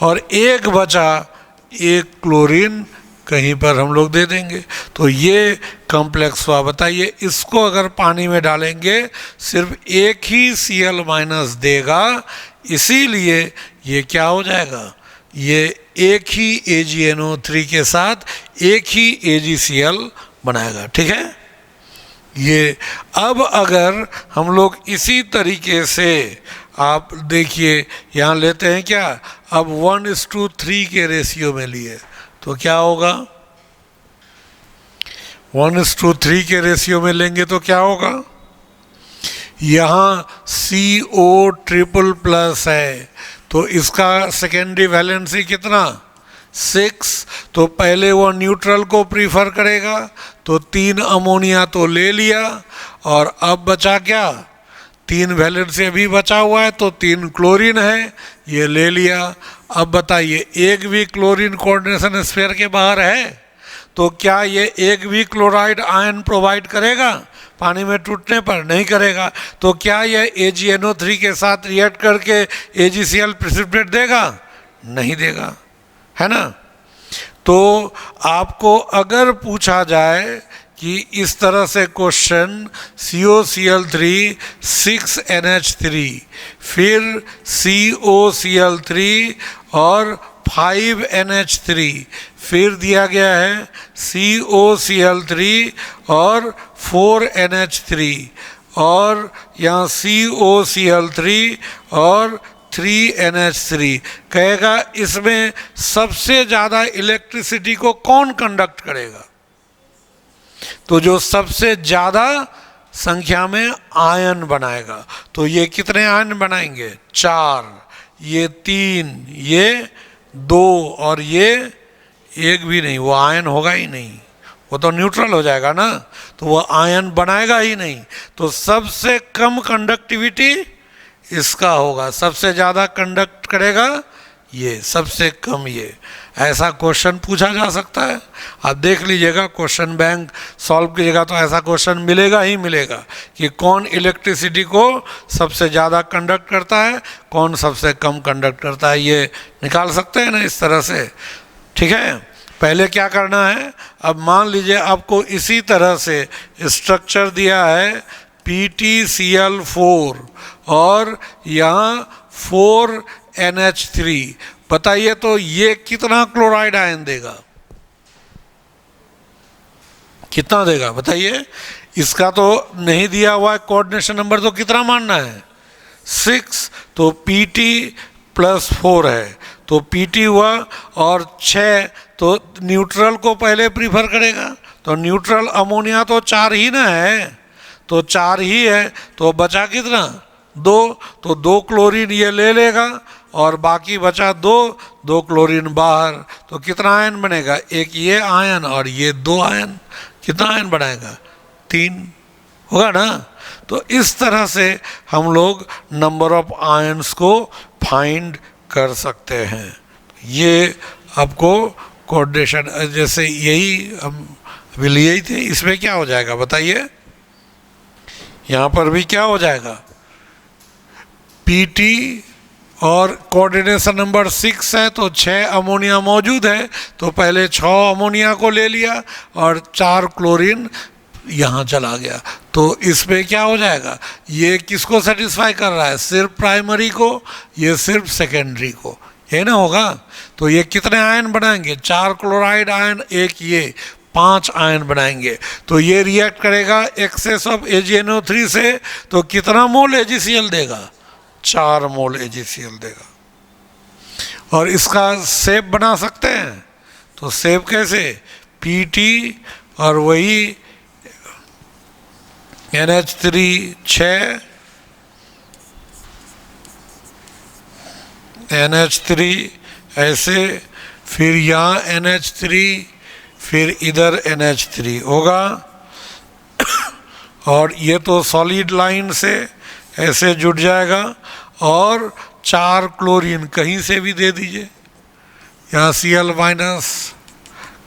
और एक बचा, एक क्लोरीन कहीं पर हम लोग दे देंगे। तो ये कॉम्प्लेक्स हुआ। बताइए, इसको अगर पानी में डालेंगे सिर्फ एक ही Cl- देगा, इसीलिए ये क्या हो जाएगा? ये एक ही AgNO3 के साथ एक ही AgCl बनाएगा। ठीक है। ये अब अगर हम लोग इसी तरीके से, आप देखिए यहाँ लेते हैं क्या, अब 1:3 के रेशियो में लिए तो क्या होगा? 1:3 के रेशियो में लेंगे तो क्या होगा? यहाँ CO ट्रिपल प्लस है तो इसका सेकेंडरी वैलेंसी कितना? 6। तो पहले वो न्यूट्रल को प्रीफर करेगा तो 3 अमोनिया तो ले लिया और अब बचा क्या? 3 वैलेंसी अभी बचा हुआ है तो 3 क्लोरीन है, ये ले लिया। अब बताइए एक भी क्लोरीन कोऑर्डिनेशन स्फीयर के बाहर है तो क्या ये एक भी क्लोराइड आयन प्रोवाइड करेगा? पानी में टूटने पर नहीं करेगा। तो क्या यह AgNO3 के साथ रिएक्ट करके AgCl प्रेसिपिटेट देगा? नहीं देगा, है ना। तो आपको अगर पूछा जाए कि इस तरह से क्वेश्चन COCl3 6NH3 फिर COCl3 और 5NH3 फिर दिया गया है COCl3 और 4NH3 और यहाँ COCl3 और 3NH3 कहेगा इसमें सबसे ज़्यादा इलेक्ट्रिसिटी को कौन कंडक्ट करेगा? तो जो सबसे ज़्यादा संख्या में आयन बनाएगा। तो ये कितने आयन बनाएंगे? 4, ये 3, ये 2 और ये एक भी नहीं, वो आयन होगा ही नहीं, वो तो न्यूट्रल हो जाएगा ना, तो वो आयन बनाएगा ही नहीं। तो सबसे कम कंडक्टिविटी इसका होगा, सबसे ज़्यादा कंडक्ट करेगा ये, सबसे कम ये। ऐसा क्वेश्चन पूछा जा सकता है। आप देख लीजिएगा क्वेश्चन बैंक सॉल्व कीजिएगा तो ऐसा क्वेश्चन मिलेगा ही मिलेगा कि कौन इलेक्ट्रिसिटी को सबसे ज़्यादा कंडक्ट करता है, कौन सबसे कम कंडक्ट करता है, ये निकाल सकते हैं ना इस तरह से। ठीक है, पहले क्या करना है? अब मान लीजिए आपको इसी तरह से स्ट्रक्चर दिया है PtCl4 और यहाँ 4NH3, बताइए तो ये कितना क्लोराइड आयन देगा? कितना देगा बताइए? इसका तो नहीं दिया हुआ है कोऑर्डिनेशन नंबर, तो कितना मानना है? 6। तो Pt+4 है तो Pt हुआ और 6, तो न्यूट्रल को पहले प्रीफर करेगा। तो न्यूट्रल अमोनिया तो 4 ही ना है, तो 4 ही है, तो बचा कितना? 2। तो 2 क्लोरीन ये ले लेगा और बाकी बचा 2 क्लोरीन बाहर। तो कितना आयन बनेगा? एक ये आयन और ये 2 आयन। कितना आयन बनाएगा? 3 होगा ना। तो इस तरह से हम लोग नंबर ऑफ आयन्स को फाइंड कर सकते हैं। ये आपको कोऑर्डिनेशन जैसे यही हम अभी लिए ही थे, इसमें क्या हो जाएगा बताइए? यहाँ पर भी क्या हो जाएगा? Pt और कोऑर्डिनेशन नंबर 6 है तो 6 अमोनिया मौजूद है, तो पहले 6 अमोनिया को ले लिया और 4 क्लोरीन यहाँ चला गया। तो इसमें क्या हो जाएगा? ये किसको सेटिस्फाई कर रहा है? सिर्फ प्राइमरी को, ये सिर्फ सेकेंडरी को, ये ना होगा। तो ये कितने आयन बनाएंगे? 4 क्लोराइड आयन, एक ये 5 आयन बनाएंगे। तो ये रिएक्ट करेगा एक्सेस ऑफ AgNO3 से, तो कितना मोल AgCl देगा? 4 मोल AgCl देगा। और इसका शेप बना सकते हैं, तो शेप कैसे? Pt और वही NH3 6, NH3 ऐसे, फिर यहाँ NH3, फिर इधर NH3 होगा। और ये तो सॉलिड लाइन से ऐसे जुड़ जाएगा। और 4 क्लोरीन कहीं से भी दे दीजिए, यहाँ Cl-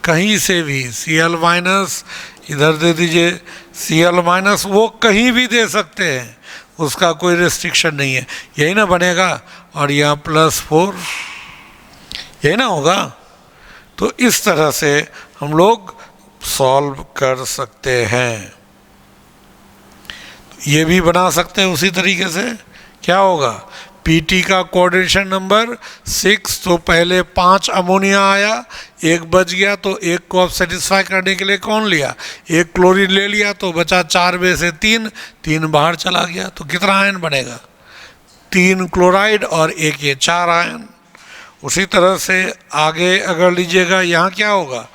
कहीं से भी, Cl- इधर दे दीजिए, Cl- वो कहीं भी दे सकते हैं, उसका कोई रेस्ट्रिक्शन नहीं है। यही ना बनेगा। और यहाँ +4, यही ना होगा। तो इस तरह से हम लोग सॉल्व कर सकते हैं। ये भी बना सकते हैं उसी तरीके से। क्या होगा? Pt का कोऑर्डिनेशन नंबर 6, तो पहले 5 अमोनिया आया, एक बच गया, तो एक को अब सेटिस्फाई करने के लिए कौन लिया? एक क्लोरीन ले लिया, तो बचा 4 में से 3 बाहर चला गया। तो कितना आयन बनेगा? 3 क्लोराइड और एक ये 4 आयन। उसी तरह से आगे अगर लीजिएगा, यहाँ क्या होगा,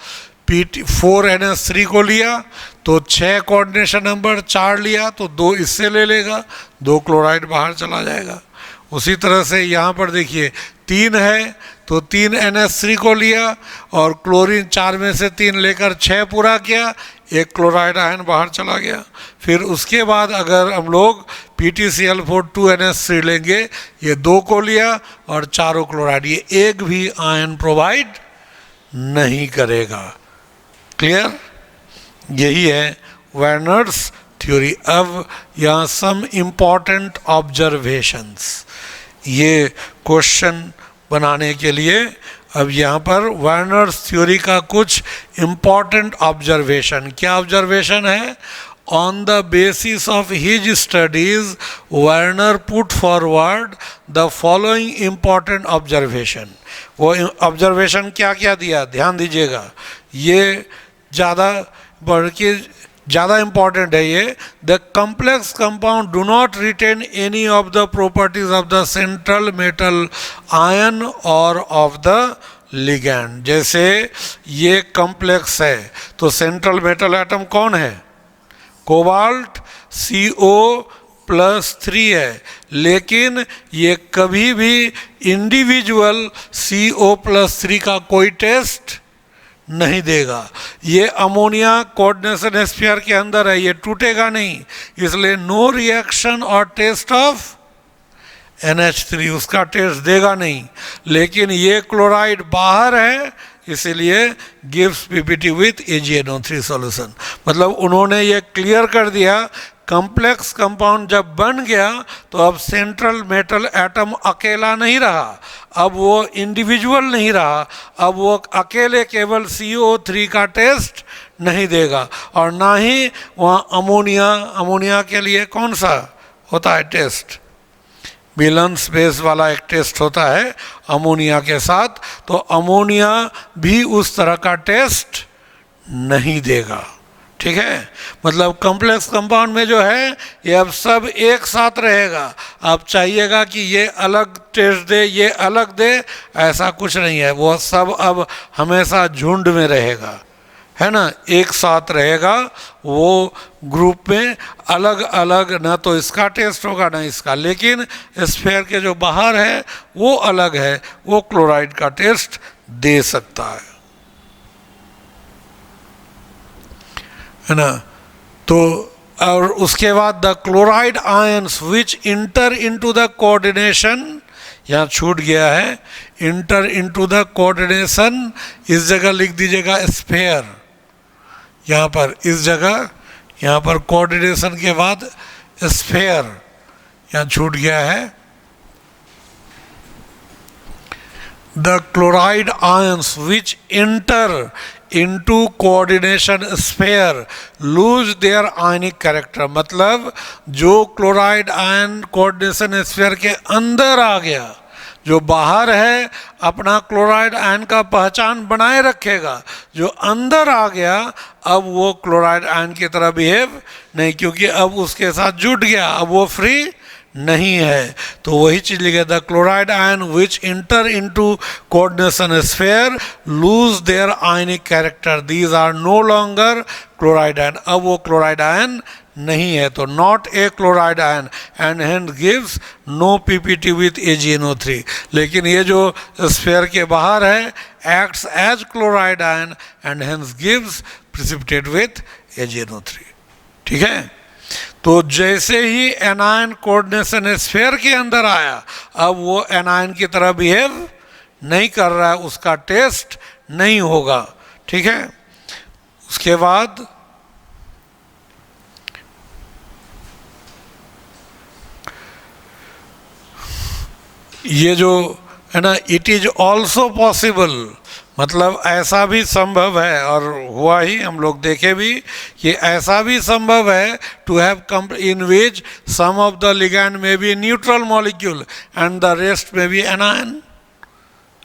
P4NH3 को लिया तो 6 कोऑर्डिनेशन नंबर, 4 लिया तो 2 इससे ले लेगा, 2 क्लोराइड बाहर चला जाएगा। उसी तरह से यहाँ पर देखिए 3 है तो 3 NH3 को लिया और क्लोरीन 4 में से 3 लेकर 6 पूरा किया, 1 क्लोराइड आयन बाहर चला गया। फिर उसके बाद अगर हम लोग PtCl4 2NH3 लेंगे, ये 2 को लिया और चारों क्लोराइड, ये एक भी आयन प्रोवाइड नहीं करेगा। क्लियर? यही है वर्नर्स थ्योरी। अब यहाँ सम इम्पॉर्टेंट ऑब्जर्वेशंस, ये क्वेश्चन बनाने के लिए अब यहाँ पर वर्नर्स थ्योरी का कुछ इम्पॉर्टेंट ऑब्जर्वेशन, क्या ऑब्जर्वेशन है? On the basis of his studies Werner put forward the following important observation. वो ऑब्जर्वेशन क्या क्या दिया, ध्यान दीजिएगा, ये ज़्यादा बढ़ के ज़्यादा इम्पॉर्टेंट है ये। The complex compound do not retain any of the properties of the central metal ion और ऑफ द लिगैंड। जैसे ये कम्प्लेक्स है तो सेंट्रल मेटल एटम कौन है? कोबाल्ट CO+3 है, लेकिन ये कभी भी इंडिविजुअल CO+3 का कोई टेस्ट नहीं देगा। ये अमोनिया कोऑर्डिनेशन स्फीयर के अंदर है, ये टूटेगा नहीं, इसलिए नो रिएक्शन और टेस्ट ऑफ NH3, उसका टेस्ट देगा नहीं। लेकिन ये क्लोराइड बाहर है, इसीलिए gives PPT with AgNO3 solution. मतलब उन्होंने ये क्लियर कर दिया, कम्प्लेक्स कंपाउंड जब बन गया तो अब सेंट्रल मेटल एटम अकेला नहीं रहा, अब वो इंडिविजुअल नहीं रहा, अब वो अकेले केवल CO3 का टेस्ट नहीं देगा और ना ही वहाँ अमोनिया के लिए कौन सा होता है टेस्ट, बैलेंस बेस वाला एक टेस्ट होता है अमोनिया के साथ, तो अमोनिया भी उस तरह का टेस्ट नहीं देगा। ठीक है, मतलब कॉम्प्लेक्स कंपाउंड में जो है ये अब सब एक साथ रहेगा। आप चाहिएगा कि ये अलग टेस्ट दे, ये अलग दे, ऐसा कुछ नहीं है, वो सब अब हमेशा झुंड में रहेगा, है ना, एक साथ रहेगा। वो ग्रुप में अलग अलग ना तो इसका टेस्ट होगा ना इसका, लेकिन स्फीयर के जो बाहर है वो अलग है, वो क्लोराइड का टेस्ट दे सकता है ना। तो और उसके बाद the chloride ions which enter into the coordination, यहाँ छूट गया है, इंटर इनटू द कोऑर्डिनेशन, इस जगह लिख दीजिएगा स्फीयर, यहाँ पर इस जगह, यहाँ पर कोऑर्डिनेशन के बाद स्फीयर, यहाँ छूट गया है। The chloride ions which inter into coordination sphere lose their ionic character, मतलब जो क्लोराइड आयन कोऑर्डिनेशन स्फीयर के अंदर आ गया, जो बाहर है अपना क्लोराइड आयन का पहचान बनाए रखेगा, जो अंदर आ गया अब वो क्लोराइड आयन की तरह बिहेव नहीं, क्योंकि अब उसके साथ जुट गया, अब वो फ्री नहीं है। तो वही चीज लिखे, the chloride ion which enter into coordination sphere lose their ionic character, these are no longer chloride ion, अब वो क्लोराइड आयन नहीं है, तो not a chloride ion and hence gives no PPT with AgNO3। लेकिन ये जो sphere के बाहर है acts as chloride ion and hence gives precipitate with AgNO3। ठीक है, तो जैसे ही एनायन कोऑर्डिनेशन स्फीयर के अंदर आया, अब वो एनायन की तरह बिहेव नहीं कर रहा है, उसका टेस्ट नहीं होगा। ठीक है, उसके बाद ये जो है ना, इट इज ऑल्सो पॉसिबल, मतलब ऐसा भी संभव है, और हुआ ही, हम लोग देखे भी कि ऐसा भी संभव है, to have in which some of the ligand may be neutral molecule and the rest may be anion.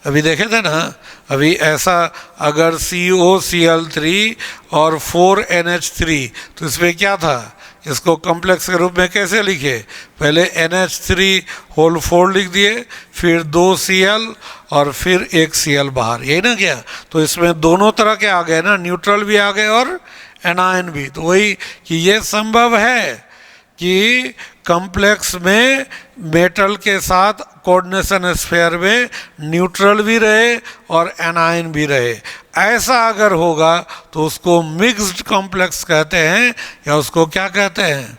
अभी देखे थे ना, अभी ऐसा अगर COCl3 और 4NH3, तो इसमें क्या था, इसको कॉम्प्लेक्स के रूप में कैसे लिखे, पहले NH3 होल 4 लिख दिए, फिर 2 Cl और फिर 1 Cl बाहर, यही ना क्या। तो इसमें दोनों तरह के आ गए ना, न्यूट्रल भी आ गए और एनायन भी। तो वही कि ये संभव है कि कॉम्प्लेक्स में मेटल के साथ कोऑर्डिनेशन स्फीयर में न्यूट्रल भी रहे और एनायन भी रहे। ऐसा अगर होगा तो उसको मिक्स्ड कॉम्प्लेक्स कहते हैं, या उसको क्या कहते हैं,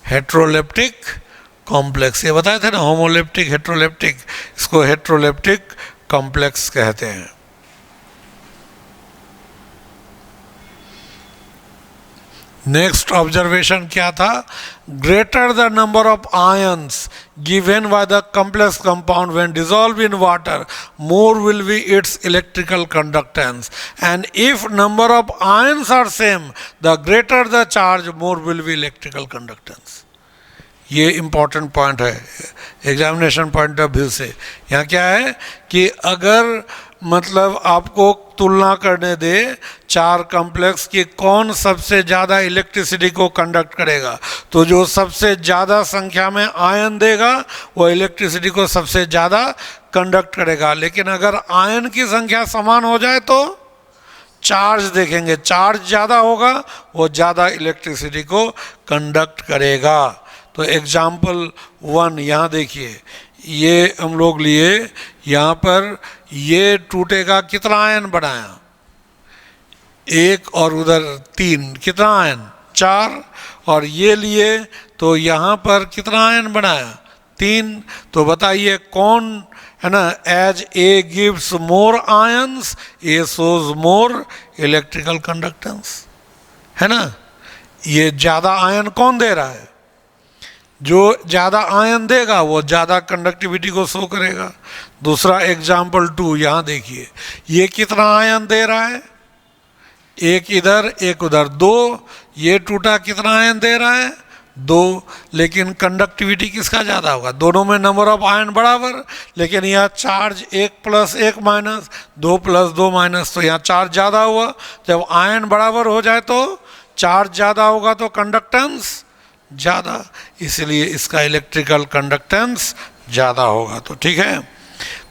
हेट्रोलेप्टिक कॉम्प्लेक्स। ये बताए थे ना, होमोलेप्टिक हेट्रोलेप्टिक, इसको हेट्रोलेप्टिक कॉम्प्लेक्स कहते हैं। नेक्स्ट ऑब्जर्वेशन क्या था, greater the number of ions given by the complex compound when dissolve in water more will be its electrical conductance, and if number of ions are same the greater the charge more will be electrical conductance. ये important point है examination point of view से। यहाँ क्या है कि अगर मतलब आपको तुलना करने दे चार कॉम्प्लेक्स की कौन सबसे ज़्यादा इलेक्ट्रिसिटी को कंडक्ट करेगा, तो जो सबसे ज़्यादा संख्या में आयन देगा वो इलेक्ट्रिसिटी को सबसे ज़्यादा कंडक्ट करेगा। लेकिन अगर आयन की संख्या समान हो जाए तो चार्ज देखेंगे, चार्ज ज़्यादा होगा वो ज़्यादा इलेक्ट्रिसिटी को कंडक्ट करेगा। तो एग्जाम्पल 1 यहाँ देखिए, ये हम लोग लिए, यहाँ पर ये टूटेगा, कितना आयन बनाया, 1 और उधर 3, कितना आयन 4, और ये लिए तो यहाँ पर कितना आयन बनाया 3। तो बताइए कौन है ना, as A gives more ions A shows more electrical conductance, है ना। ये ज़्यादा आयन कौन दे रहा है, जो ज़्यादा आयन देगा वो ज़्यादा कंडक्टिविटी को शो करेगा। दूसरा एग्जाम्पल 2 यहाँ देखिए, ये कितना आयन दे रहा है, 1 इधर 1 उधर, 2, ये टूटा, कितना आयन दे रहा है 2, लेकिन कंडक्टिविटी किसका ज़्यादा होगा, दोनों में नंबर ऑफ आयन बराबर, लेकिन यहाँ चार्ज 1 + 1 माइनस 2 + 2 माइनस, तो यहाँ चार्ज ज़्यादा हुआ। जब आयन बराबर हो जाए तो चार्ज ज़्यादा होगा तो कंडक्टेंस ज़्यादा, इसलिए इसका इलेक्ट्रिकल कंडक्टेंस ज़्यादा होगा। तो ठीक है,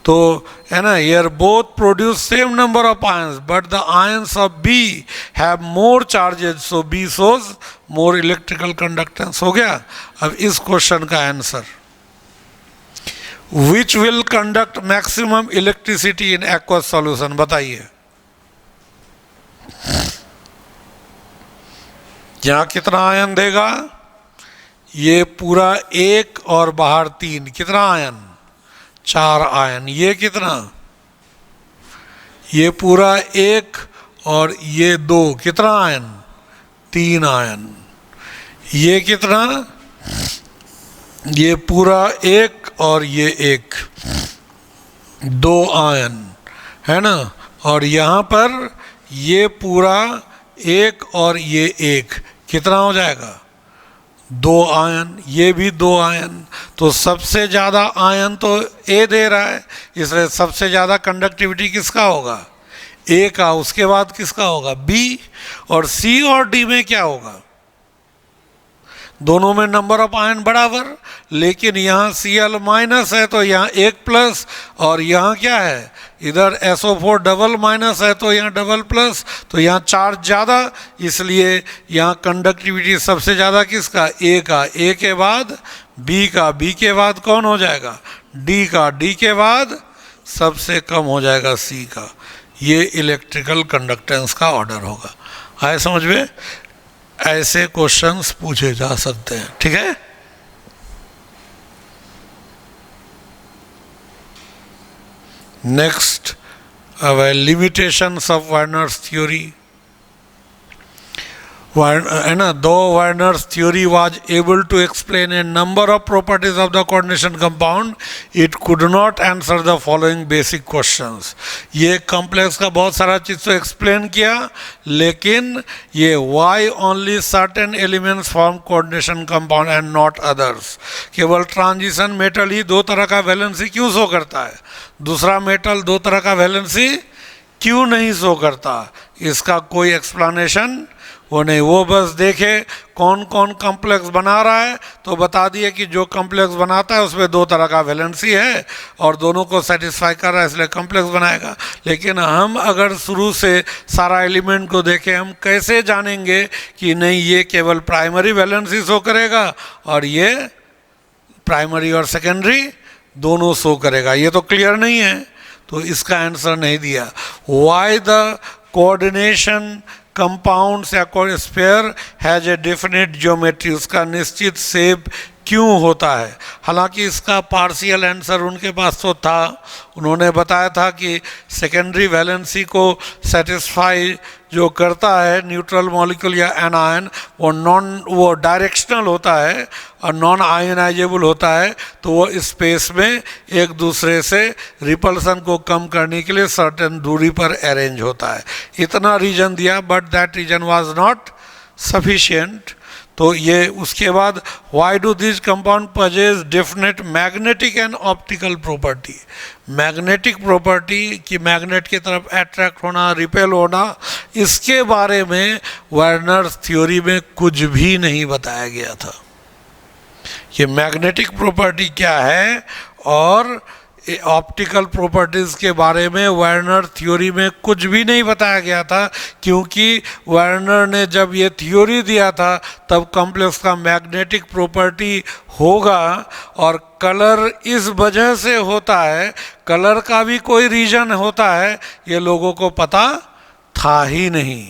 तो है ना, here both produce same number of ions but the ions of B have more charges, so B shows more electrical conductance. हो गया। अब इस क्वेश्चन का answer, which will conduct maximum electricity in aqueous solution, बताइए। यहाँ कितना ion देगा, ये पूरा 1 और बाहर 3, कितना आयन 4 आयन। ये कितना, ये पूरा 1 और ये 2, कितना आयन 3 आयन। ये कितना, ये पूरा 1 और ये 1, 2 आयन, है ना। और यहाँ पर ये पूरा 1 और ये 1, कितना हो जाएगा 2 आयन, ये भी 2 आयन। तो सबसे ज़्यादा आयन तो ए दे रहा है, इसलिए सबसे ज़्यादा कंडक्टिविटी किसका होगा, ए का। उसके बाद किसका होगा, बी। और सी और डी में क्या होगा, दोनों में नंबर ऑफ आयन बराबर, लेकिन यहाँ Cl माइनस है तो यहाँ 1 प्लस, और यहाँ क्या है, इधर SO4 डबल माइनस है तो यहाँ डबल प्लस, तो यहाँ चार्ज ज़्यादा, इसलिए यहाँ कंडक्टिविटी सबसे ज़्यादा किसका, ए का। ए के बाद बी का, बी के बाद कौन हो जाएगा, डी का, डी के बाद सबसे कम हो जाएगा सी का। ये इलेक्ट्रिकल कंडक्टेंस का ऑर्डर होगा। आए समझ में, ऐसे क्वेश्चंस पूछे जा सकते हैं। ठीक है, next limitations of Werner's theory, है ना। दो Werner's theory was able to explain a number of properties of the coordination compound, it could not answer the following basic questions. ये कॉम्प्लेक्स का बहुत सारा चीज़ तो एक्सप्लेन किया, लेकिन ये why only certain elements form coordination compound and not others, केवल ट्रांजिशन मेटल ही 2 तरह का वैलेंसी क्यों शो करता है, दूसरा मेटल 2 तरह का वैलेंसी क्यों नहीं शो करता, इसका कोई एक्सप्लेनेशन वो नहीं, वो बस देखे कौन कौन कॉम्प्लेक्स बना रहा है तो बता दिए कि जो कॉम्प्लेक्स बनाता है उसमें दो तरह का वैलेंसी है और दोनों को सेटिस्फाई कर रहा है इसलिए कॉम्प्लेक्स बनाएगा। लेकिन हम अगर शुरू से सारा एलिमेंट को देखें, हम कैसे जानेंगे कि नहीं ये केवल प्राइमरी वैलेंसी शो करेगा और ये प्राइमरी और सेकेंडरी दोनों शो करेगा? ये तो क्लियर नहीं है, तो इसका आंसर नहीं दिया। वाई द कोऑर्डिनेशन कंपाउंड्स या sphere has a definite geometry, उसका निश्चित शेप क्यों होता है? हालांकि इसका पार्शियल आंसर उनके पास तो था, उन्होंने बताया था कि सेकेंडरी वैलेंसी को सेटिस्फाई जो करता है न्यूट्रल मॉलिक्यूल या एनायन वो डायरेक्शनल होता है और नॉन आयनाइजेबल होता है, तो वो स्पेस में एक दूसरे से रिपल्सन को कम करने के लिए सर्टेन दूरी पर अरेंज होता है। इतना रीजन दिया, but that reason was not sufficient. तो ये उसके बाद why do this compound possess definite magnetic and optical property, magnetic property कि मैग्नेट की तरफ अट्रैक्ट होना, रिपेल होना, इसके बारे में वर्नर्स थ्योरी में कुछ भी नहीं बताया गया था। ये मैग्नेटिक प्रॉपर्टी क्या है और ऑप्टिकल प्रॉपर्टीज़ के बारे में वर्नर थ्योरी में कुछ भी नहीं बताया गया था, क्योंकि वर्नर ने जब ये थ्योरी दिया था तब कॉम्प्लेक्स का मैग्नेटिक प्रॉपर्टी होगा और कलर इस वजह से होता है, कलर का भी कोई रीजन होता है, ये लोगों को पता था ही नहीं,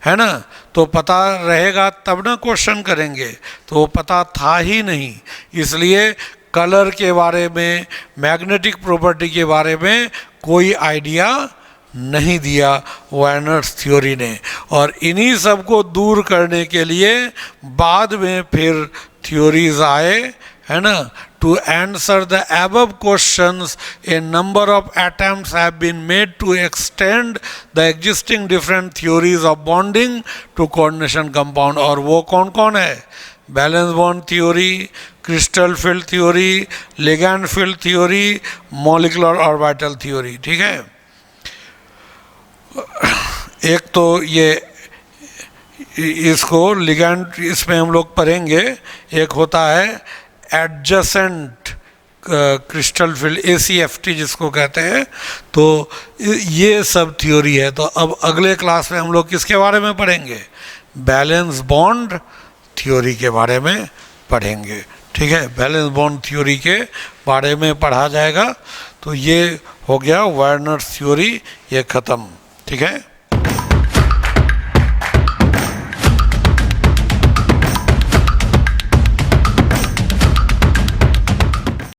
है ना। तो पता रहेगा तब ना क्वेश्चन करेंगे, तो वो पता था ही नहीं, इसलिए कलर के बारे में, मैग्नेटिक प्रॉपर्टी के बारे में कोई आइडिया नहीं दिया वर्नर्स थ्योरी ने। और इन्हीं सब को दूर करने के लिए बाद में फिर थ्योरीज आए, है ना। To answer the above questions a number of attempts have been made to extend the existing different theories of bonding to coordination compound. और वो कौन कौन है? Valence bond theory, crystal field theory, ligand field theory, molecular orbital theory. ठीक है, एक तो ये इसको लिगैंड इसमें हम लोग पढ़ेंगे, एक होता है एडजेसेंट क्रिस्टल फील्ड, ACFT जिसको कहते हैं, तो ये सब थ्योरी है। तो अब अगले क्लास में हम लोग किसके बारे में पढ़ेंगे? बैलेंस बॉन्ड थ्योरी के बारे में पढ़ेंगे। ठीक है, बैलेंस बॉन्ड थ्योरी के बारे में पढ़ा जाएगा। तो ये हो गया वर्नर्स थ्योरी, ये ख़त्म। ठीक है।